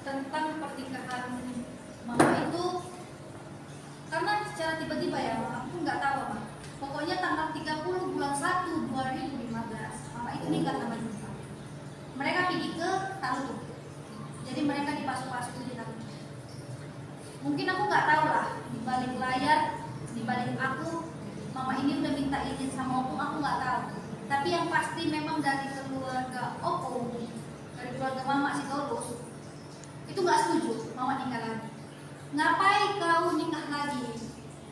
Tentang pernikahan mama itu, karena secara tiba-tiba ya, aku nggak tahu mama. Pokoknya tanggal 30 bulan 1 2015 mama itu nikah sama Juta. Mereka pergi ke Tarutung. Jadi mereka dipasuk-pasuk di Tarutung. Mungkin aku nggak tahu lah, di balik layar, di balik aku, mama ini udah minta izin sama Opung, aku nggak tahu. Tapi yang pasti memang dari keluarga Opung, dari keluarga mama si Torus, itu nggak setuju mama nikah lagi. Ngapain kau nikah lagi?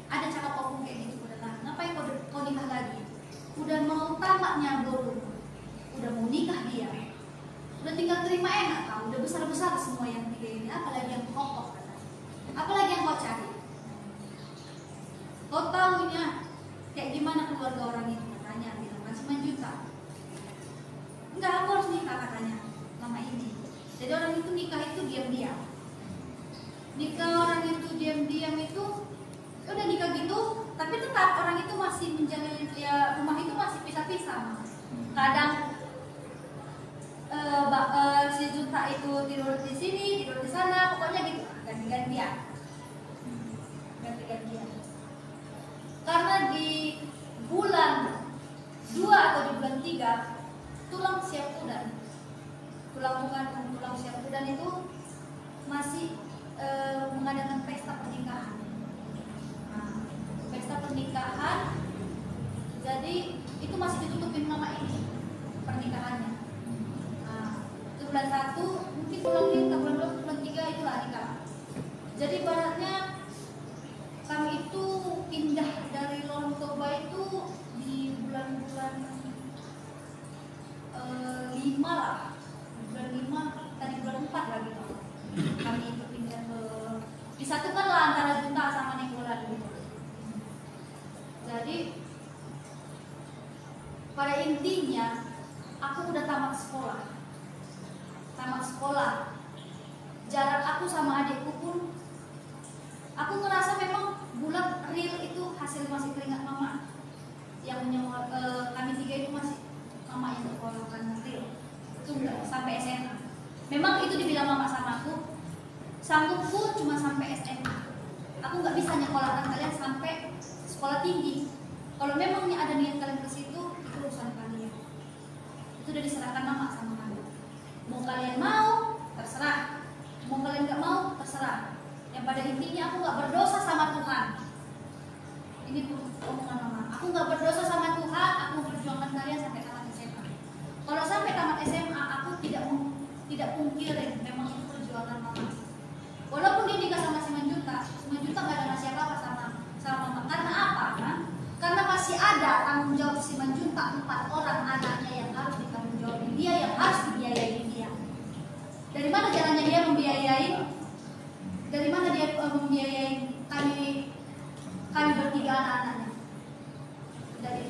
Ada cakap Opung kayak gitu, udah ngapain kau nikah lagi? Udah mau tamatnya baru, udah mau nikah dia, udah tinggal terima enak kau, udah besar-besar semua yang tiga ini, apalagi yang kokoh, apalagi yang kau cari. Kau tahunya kayak gimana keluarga orang itu, katanya bilang masih 9 juta. Enggak, aku harus nikah katanya mama ini. Jadi orang itu nikah itu diam-diam. Nikah orang itu diam-diam itu udah nikah gitu, tapi tetap orang itu masih menjalani ya, rumah itu masih pisah-pisah. Kadang si Juta itu tidur di sini, tidur di sana, pokoknya gitu, ganti-gantian. Ganti-gantian. Karena di bulan 2 atau di bulan 3 tulang siap udan, tulang siap udan itu masih mengadakan pesta pernikahan. Nah, pesta pernikahan, jadi itu masih ditutupin mama ini pernikahannya. Nah, itu bulan 1, mungkin bulan 5, bulan 2, bulan 3 itulah nikah. Jadi baratnya kami itu 5 lah, bulan 5 tadi bulan 4 lagi kami pindah ke disatukanlah antara Junta sama Nainggolan gitu. Jadi pada intinya aku udah tamat sekolah. Jarak aku sama adikku pun aku ngerasa memang bulat real itu hasil masih keringat mama. Yang kami 3 itu masih mama yang berkolokkan real. Itu enggak sampai SMA. Memang itu dibilang mama sama aku, sanggupku cuma sampai SMA. Aku nggak bisa nyekolahkan kalian sampai sekolah tinggi. Kalau memangnya ada niat kalian ke situ, itu urusan kalian. Itu udah diserahkan mama sama kalian. Mau kalian mau, terserah. Mau kalian nggak mau, terserah. Yang pada intinya aku nggak berdosa sama Tuhan. Ini omongan mama. Aku nggak berdosa sama Tuhan. Aku memperjuangkan kalian sampai tamat SMA. Kalau sampai tamat SMA, aku tidak pungkirin memang itu perjuangan mama. Walaupun dia nikah sama Simanjunta nggak ada ngasih apa-apa sama mama. Karena apa? Kan? Karena masih ada tanggung jawab Simanjunta 4 orang anaknya yang harus ditanggung jawab dia, yang harus dibiayai dia. Dari mana jalannya dia membiayai? Dari mana dia membiayai kami bertiga anak-anaknya? Dari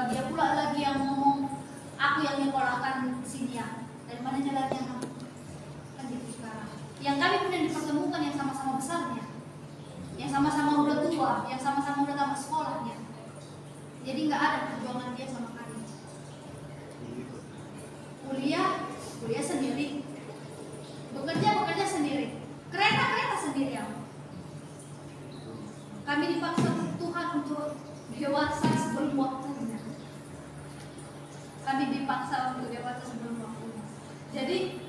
dia pula lagi yang ngomong aku yang nyekolahkan si dia. Dari mana jalannya kamu? Kan gitu sekarang. Yang kami pun yang dipertemukan yang sama-sama besarnya, yang sama-sama udah tua, yang sama-sama udah tamat sekolahnya. Jadi nggak ada perjuangan dia sama kami. Kuliah sendiri, bekerja sendiri, kereta sendiri ya. Kami dipaksa Tuhan untuk dewasa sebelum waktunya. Jadi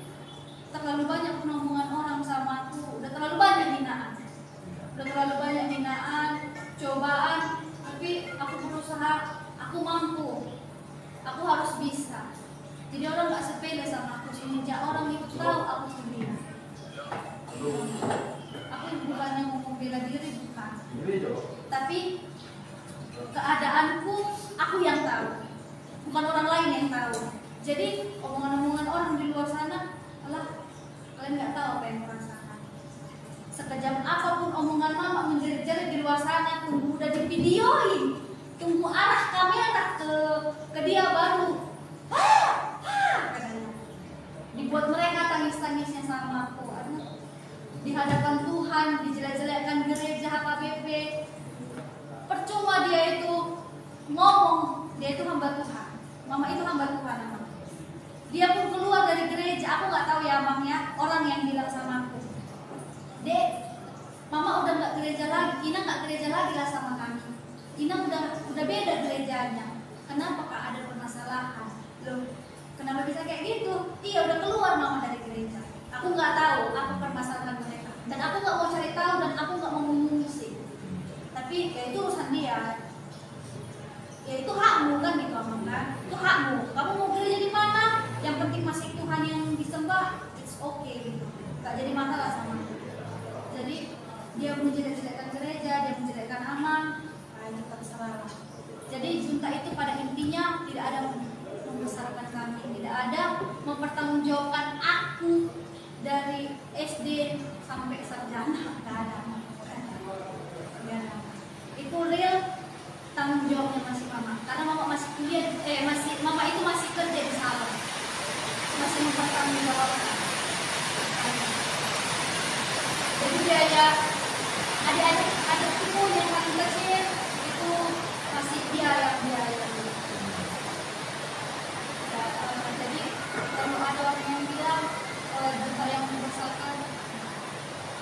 terlalu banyak penampungan orang sama aku, udah terlalu banyak hinaan, cobaan, tapi aku berusaha, aku mampu, aku harus bisa. Jadi orang nggak sepele sama aku, semenjak orang itu tahu aku kuliah. Aku bukannya mau bela diri, bukan, tapi keadaanku aku yang tahu, bukan orang lain yang tahu. Jadi omongan-omongan orang di luar sana, alah kalian nggak tahu apa yang merasakan. Sekejam apapun omongan mama menjerit-jerit di luar sana, tunggu udah divideoin, tunggu arah kamera ke dia baru dibuat mereka tangis-tangisnya sama aku. Aduh, di hadapan Tuhan dijelek-jelekkan gereja HKBP. Percuma dia itu ngomong, dia itu hamba Tuhan, mama itu hamba Tuhan. Dia pun keluar dari gereja, aku nggak tahu ya abangnya, orang yang bilang sama aku, Dek, mama udah nggak gereja lagi, Ina nggak gereja lagi lah sama kami. Ina udah beda gerejanya. Kenapa kak, ada permasalahan? Loh, kenapa bisa kayak gitu? Iya, udah keluar mama dari gereja. Aku nggak tahu apa permasalahan mereka, dan aku nggak mau cari tahu, dan aku nggak mau mengusik. Tapi ya itu urusan dia. Ya itu hakmu kan gitu abang kan? Itu hakmu. Kamu mau gereja di mana? Yang penting masih Tuhan yang disembah, it's okay gitu. Gak jadi masalah sama aku. Jadi dia menjelek-jelekkan gereja, dia menjelekkan aman, nah itu terserah. Jadi junta itu pada intinya tidak ada membesarkan kami, tidak ada mempertanggungjawabkan aku dari SD sampai sarjana, tidak ada. Ya. Itu real tanggung jawabnya masih mama, karena mama masih kuliah, mama itu masih kerja di salon, masih mempertanggungjawabkan. Jadi biaya adik-adikku yang paling kecil itu masih dia yang biaya. Jadi kalau ada orang yang bilang junta yang membesarkan,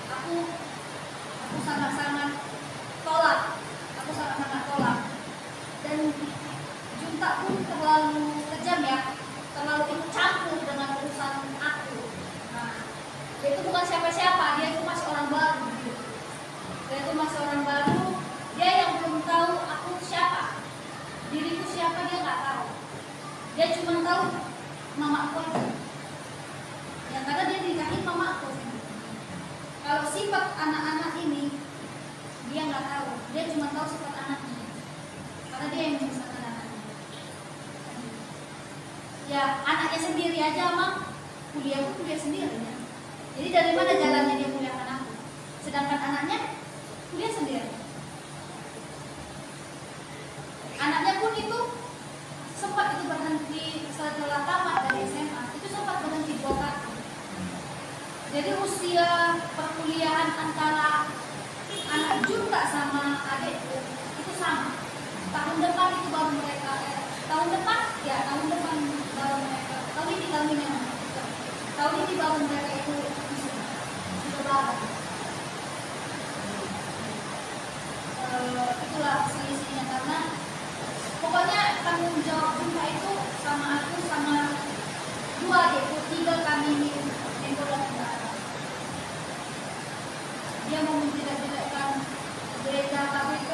aku sangat-sangat tolak. Dan junta pun terlalu kejam ya, terlalu ikut campur dengan urusan aku. Nah, dia itu bukan siapa-siapa, dia itu masih orang baru. Dia yang belum tahu aku siapa, diriku siapa dia nggak tahu. Dia cuma tahu mamaku aja. Ya karena dia nikahin mamaku. Kalau sifat anak-anak ini dia nggak tahu, dia cuma tahu sifat anaknya. Karena dia yang membesarkan anaknya. Ya anaknya sendiri aja mah kuliah pun kuliah sendiri ya. Jadi dari mana jalannya dia muliakan aku? Sedangkan anaknya kuliah sendiri. Anaknya pun itu sempat itu berhenti setelah tamat dari SMA, itu sempat berhenti 2 tahun. Jadi usia perkuliahan antara anak Junta sama adikku itu sama. Tahun depan itu baru mereka tahun depan baru mereka tahun ini baru mereka itu sudah baru. Itulah selisihnya karena pokoknya tanggung jawab Junta itu sama aku sama 2 adikku, 3 kami ini yang berlaku. Dia mau menjelek-jelekkan gereja KPP,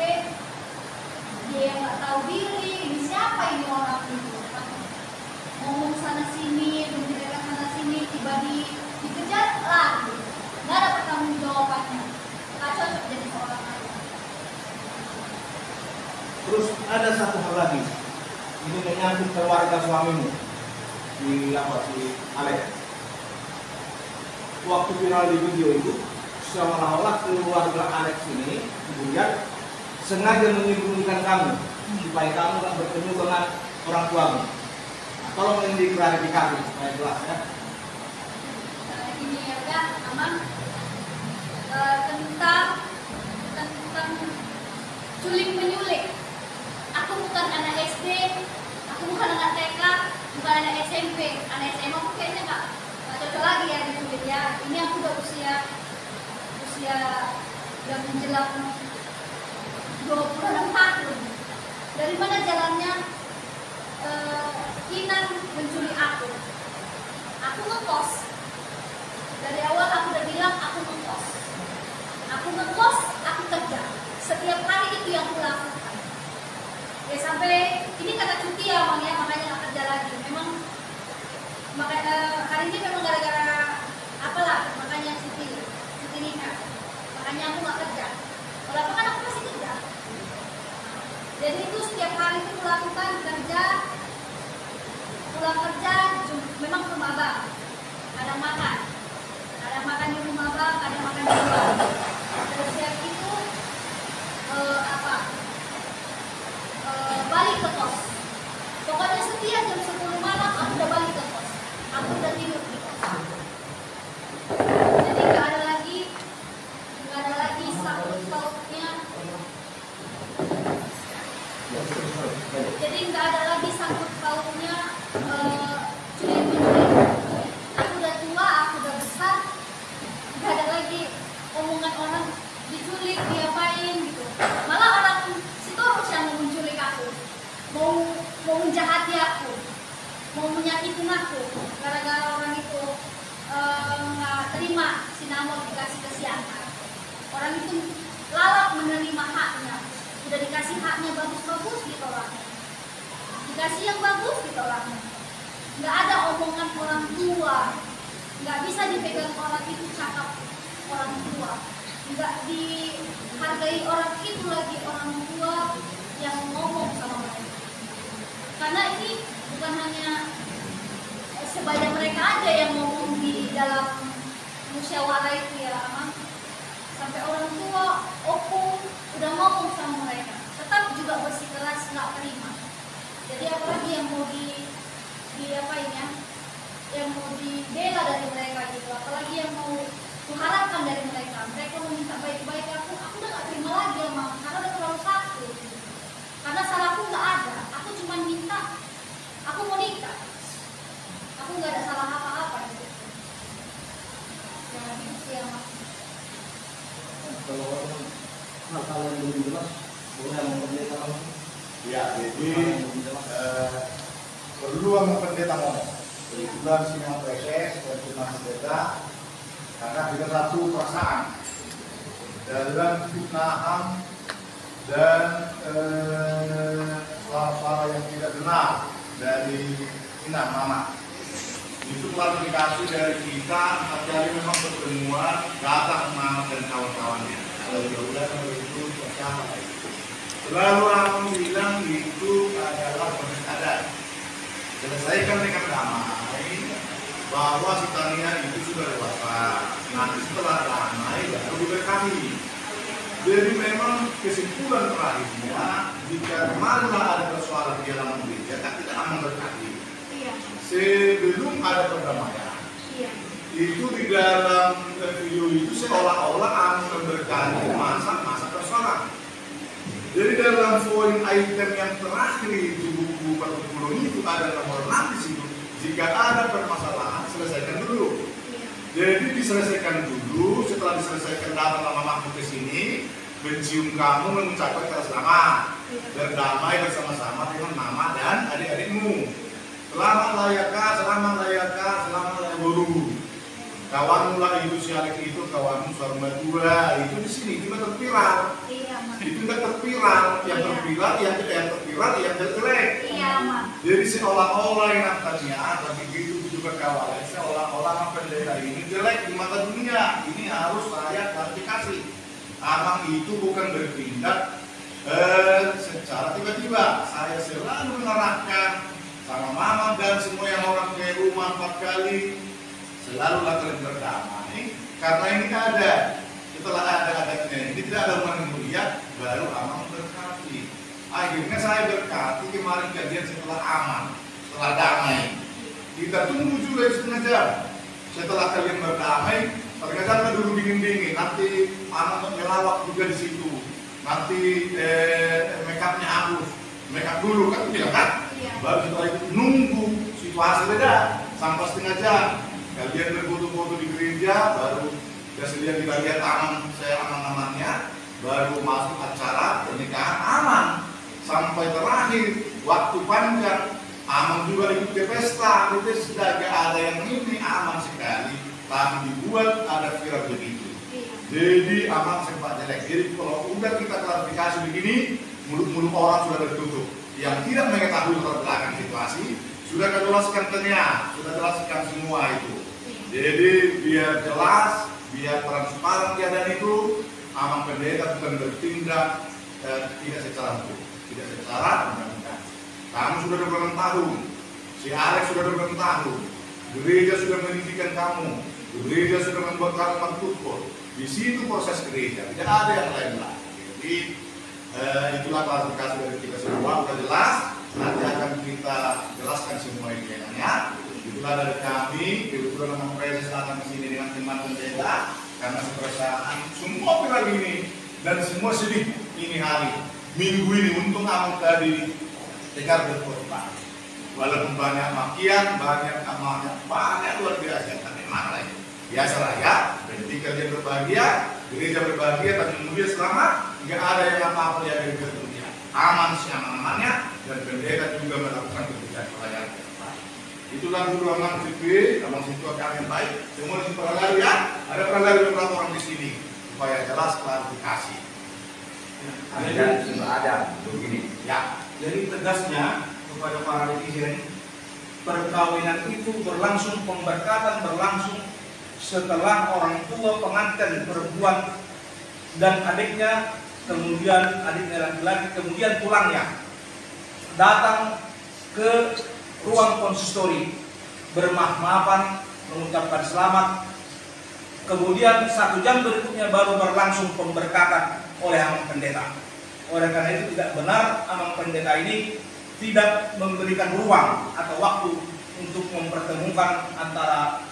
dia nggak tahu diri, ini siapa ini orang itu, ngomong sana sini, menjelekkan sana sini, tiba dikejar lagi, nggak ada pertanggung jawabannya, nggak cocok jadi seorang ayah. Terus ada satu hal lagi, ini menyangkut keluarga suamimu, si Alex. Waktu viral di video itu, seolah-olah keluarga Alex ini kemudian sengaja menyembunyikan kamu supaya kamu tak bertemu dengan orang tuamu. Nah, tolong ini diklarifikasi supaya jelas ya. Ini ya aman tentang culik menyulik. Aku bukan anak SD, aku bukan anak TK, bukan anak SMP, anak SMA aku kayaknya nggak cocok lagi ya diculik ya. Ini aku udah usia udah menjelang 26 tahun. Dari mana jalannya Kinan menculik aku? Aku ngekos. Dari awal aku udah bilang aku ngekos. Aku kerja. Setiap hari itu yang aku lakukan. Ya sampai ini kata cuti ya Bang ya, makanya nggak kerja lagi. Memang hari ini memang gara-gara apalah, makanya cuti nikah. Makanya aku nggak kerja. Walaupun kan aku masih kerja. Jadi itu setiap hari itu melakukan kerja, pulang kerja, memang ke rumah abang. Kadang makan di rumah abang, kadang makan di luar. Terus siap itu balik ke kos. Pokoknya setiap jam 10 malam aku udah balik ke kos. Aku udah tidur di kos. Jadi nggak ada lagi sangkut pautnya. Jadi nggak ada lagi sangkut pautnya culik-menculik. Aku udah tua, aku udah besar, nggak ada lagi omongan orang diculik, diapain gitu. Malah orang Sitorus yang mau menculik aku, mau menjahati aku, mau menyakitin aku, gara-gara orang itu nggak terima sinamon dikasih ke siapa. Orang itu lalap menerima haknya. Udah dikasih haknya bagus-bagus ditolaknya. Dikasih yang bagus ditolaknya. Nggak ada omongan orang tua. Nggak bisa dipegang orang itu cakap orang tua. Nggak dihargai orang itu lagi orang tua yang ngomong sama mereka. Karena ini bukan hanya sebanyak mereka aja yang ngomong di dalam musyawarah itu ya, Amang. Sampai orang tua, opung udah ngomong sama mereka, tetap juga bersikeras nggak terima. Jadi apalagi yang mau diapain ya, yang mau dibela dari mereka gitu, apalagi yang mau mengharapkan dari mereka. Mereka mau minta baik-baik aku udah nggak terima lagi ya Mam, karena udah terlalu sakit. Karena salahku nggak ada, aku cuma minta, aku mau nikah, aku nggak ada salah apa-apa gitu. Jangan gitu sih ya Mam. Kalau hal-hal yang belum jelas boleh mempendeta langsung. Ya, jadi perlu mempendeta ngomong. Jadi kita di sini PSS dan kita pendeta karena kita satu perasaan dalam fitnahan dan suara-suara yang tidak benar dari Kinan Mama. Itu klarifikasi dari kita, terjadi memang pertemuan datang Mama dan kawan-kawannya. Kalau itu bersama. Lalu aku bilang itu adalah proses adat. selesaikan dengan damai bahwa si Tania itu sudah dewasa. Nanti setelah damai baru diberkati. Jadi memang kesimpulan terakhirnya, jika kemana ada persoalan di dalam gereja, kan tidak aman berkati. Iya. Sebelum ada perdamaian, Iya. itu di dalam video itu seolah-olah aman memberkati masa persoalan. Jadi dalam poin item yang terakhir itu buku perkumpulan itu ada nomor 6 di situ. Jika ada permasalahan, selesaikan dulu. Iya. Jadi diselesaikan dulu. Setelah diselesaikan, datang mamamu ke sini, mencium kamu, mengucapkan kata selamat, berdamai bersama-sama dengan mama dan adik-adikmu. Selamat layaka, selamat layaka, selamat layaka guru. Kawan mula itu si Alek itu kawan suara dua itu di sini juga terpiral. Iya, Mak. Itu enggak terpiral, yang terpiral, yang terpiral, yang jelek. Iya, Mak. Jadi seolah-olah yang namanya, tapi begitu juga kawan, seolah-olah pendeta ini jelek di mata dunia. Ini harus saya klarifikasi. Amang itu bukan bertindak secara tiba-tiba. Saya selalu mengarahkan sama mama dan semua yang orang ke rumah 4 kali. Selalu kalian berdamai karena ini ada. Setelah ada ini tidak ada orang yang melihat, baru aman berkati. Akhirnya saya berkati kemarin kejadian setelah aman, setelah damai. Kita tunggu juga setengah jam. Setelah kalian berdamai, terkadang dulu dingin-dingin. Nanti aman melawak juga di situ. Nanti make upnya hapus, make up dulu kan bilang kan. Baru setelah itu nunggu situasi beda sampai setengah jam. Kalian berfoto-foto di gereja, baru kemudian kita lihat aman-amannya, baru masuk acara pernikahan aman. Sampai terakhir, waktu panjang, aman juga ikut ke pesta, itu sudah gak ada yang ini, aman sekali. Tapi dibuat ada viral begitu. Jadi aman sempat jelek. Jadi kalau udah kita klarifikasi begini, mulut-mulut orang sudah tertutup. Yang tidak mengetahui latar belakang situasi, sudah jelaskan sudah jelaskan semua itu. Jadi biar jelas, biar transparan keadaan itu, Amang Pendeta bukan bertindak tidak secara hukum, tidak secara undang-undang. Kamu sudah 20 tahun, si Alex sudah 20 tahun, gereja sudah mendidikan kamu, gereja sudah membuat kamu makhluk. Di situ proses gereja, tidak ada yang lain lah. Jadi itulah klarifikasi dari kita semua, sudah jelas. Nanti akan kita jelaskan semua ini ya. Itulah dari kami, kebetulan memang Presiden datang ke sini dengan teman pendeta karena kepercayaan semua viral ini dan semua sedih ini hari minggu ini untung aman tadi tegar berkorban. Walaupun banyak makian, banyak luar biasa, tapi mana lagi biasa lah ya. Ketika dia berbahagia, gereja berbahagia, tapi kemudian selamat, nggak ada yang apa-apa ya dari dunia. Aman sih aman-amannya dan pendeta juga melakukan kebijakan pelayanan. Itulah dulu Amang TV, Amang Situa kami yang baik. Semua di peranggaru ya, ada peranggaru beberapa orang di sini supaya jelas klarifikasi. Ada begini. Ya, jadi tegasnya kepada para netizen, perkawinan itu berlangsung, pemberkatan berlangsung setelah orang tua pengantin berbuat dan adiknya, kemudian adiknya laki-laki, kemudian tulangnya datang ke ruang konsistori bermah-maafan, mengucapkan selamat. Kemudian 1 jam berikutnya baru berlangsung pemberkatan oleh Amang Pendeta. Oleh karena itu tidak benar Amang Pendeta ini tidak memberikan ruang atau waktu untuk mempertemukan antara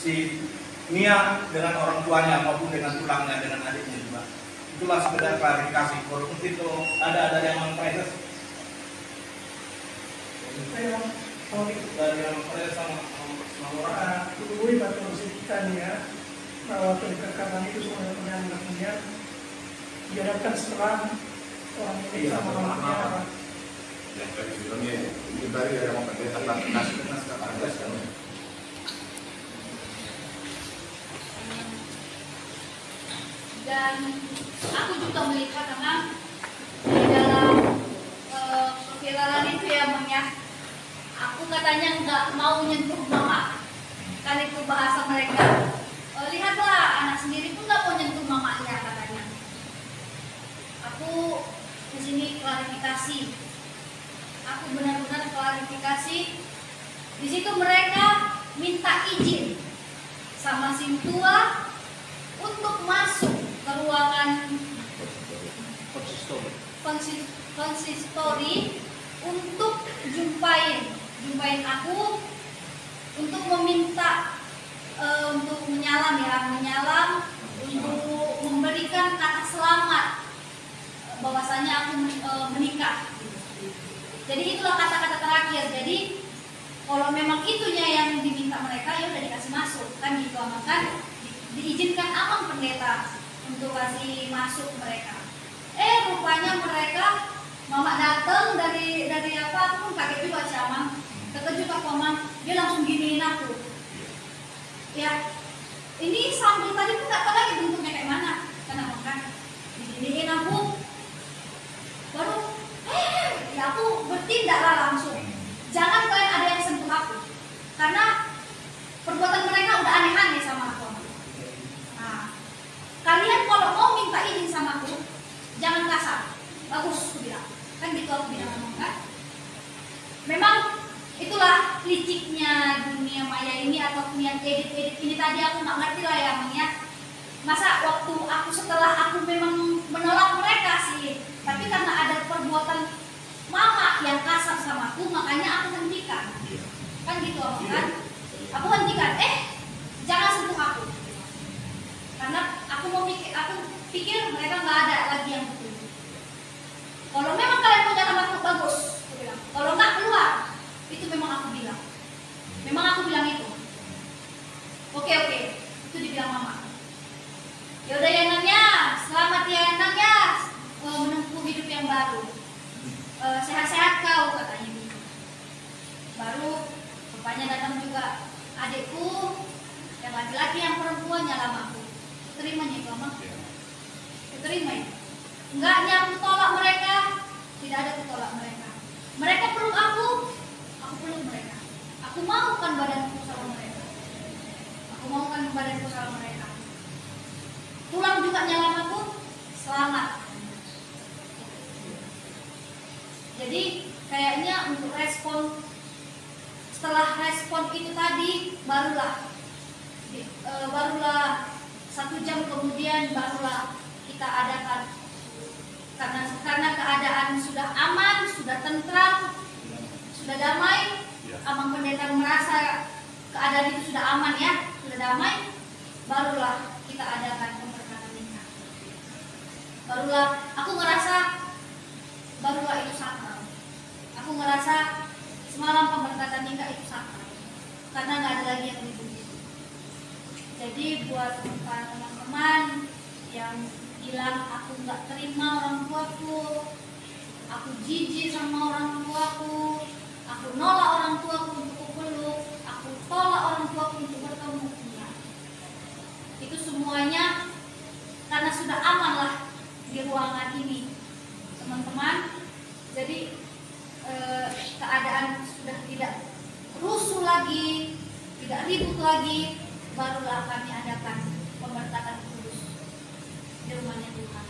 si Nia dengan orang tuanya maupun dengan tulangnya, dengan adiknya juga. Itulah sekedar klarifikasi. Kalau itu ada yang memproses dari yang sama orang Dulu kita konsisten ya bahwa kedekatan itu sebenarnya anaknya diharapkan setelah orang ini sama anaknya. Yang tadi sebelumnya itu tadi ada yang pendeta klarifikasi dengan sekarang Dan aku juga melihat memang di dalam keviralan itu ya Bang ya, aku katanya nggak mau nyentuh mama, kan itu bahasa mereka. Lihatlah anak sendiri pun nggak mau nyentuh mamanya katanya. Aku di sini klarifikasi, aku benar-benar klarifikasi Di situ mereka minta izin sama si tua untuk masuk ke ruangan konsistori untuk jumpain aku, untuk meminta untuk menyalam, untuk memberikan kata selamat bahwasanya aku menikah. Jadi itulah kata-kata terakhir. Jadi kalau memang itunya yang diminta mereka, ya udah dikasih masuk kan gitu, kan diizinkan amang pendeta untuk kasih masuk mereka. Rupanya mereka, mama datang dari apa, aku pun kaget juga sih amang, terkejut aku amang, dia langsung giniin aku. Ya, ini sambil tadi pun gak tahu lagi bentuknya kayak mana, kan amang kan, diginiin aku, baru ya aku bertindaklah langsung. Jangan kalian ada yang sentuh aku, karena perbuatan mereka udah aneh-aneh sama aku. Nah, kalian kalau mau minta izin sama aku, jangan kasar, bagus aku bilang. Kan gitu aku bilang kan. Memang itulah liciknya dunia maya ini, atau dunia edit ini tadi, aku nggak ngerti lah ya Mang ya. Masa waktu aku setelah aku memang menolak mereka sih, tapi karena ada perbuatan mama yang kasar sama aku, makanya aku hentikan. Kan gitu kan? Aku hentikan. Jangan sentuh aku. Karena aku pikir mereka nggak ada lagi yang betul. Kalau memang kalian mau nyala aku, bagus, aku bilang. Kalau nggak, keluar. Itu memang aku bilang. Memang aku bilang itu. Oke, itu dibilang mama. Ya udah ya Nang ya, selamat ya Nang ya, menempuh hidup yang baru. Sehat-sehat kau, katanya gitu. Baru rupanya datang juga adikku yang laki-laki, yang perempuan nyalam aku. Terimanya itu amang. Terima ya. Enggaknya aku tolak mereka, tidak ada kutolak mereka. Mereka peluk aku peluk mereka. Aku maukan badanku sama mereka. Pulang juga nyalam aku, selamat. Jadi kayaknya untuk respon, setelah respon itu tadi, barulah 1 jam kemudian barulah kita adakan, karena keadaan sudah aman, sudah tentram, sudah damai. Amang pendeta merasa keadaan itu sudah aman ya, sudah damai, barulah kita adakan pemberkatan nikah. Barulah aku ngerasa, barulah itu sakral. Aku ngerasa semalam pemberkatan nikah itu sakral, karena nggak ada lagi yang ribut. Jadi buat teman-teman yang bilang aku nggak terima orang tuaku, aku jijik sama orang tuaku, aku nolak orang tuaku untuk peluk, aku tolak orang tuaku untuk bertemu, ya. Itu semuanya karena sudah aman lah di ruangan ini, teman-teman. Jadi keadaan sudah tidak rusuh lagi, tidak ribut lagi, barulah kami adakan pemberkatan kudus di rumahnya Tuhan.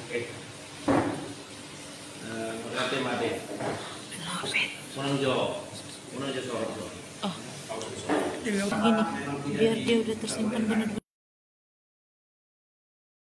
Oke. Berarti mati. Menonjol sorot. Gini, biar dia udah tersimpan benar.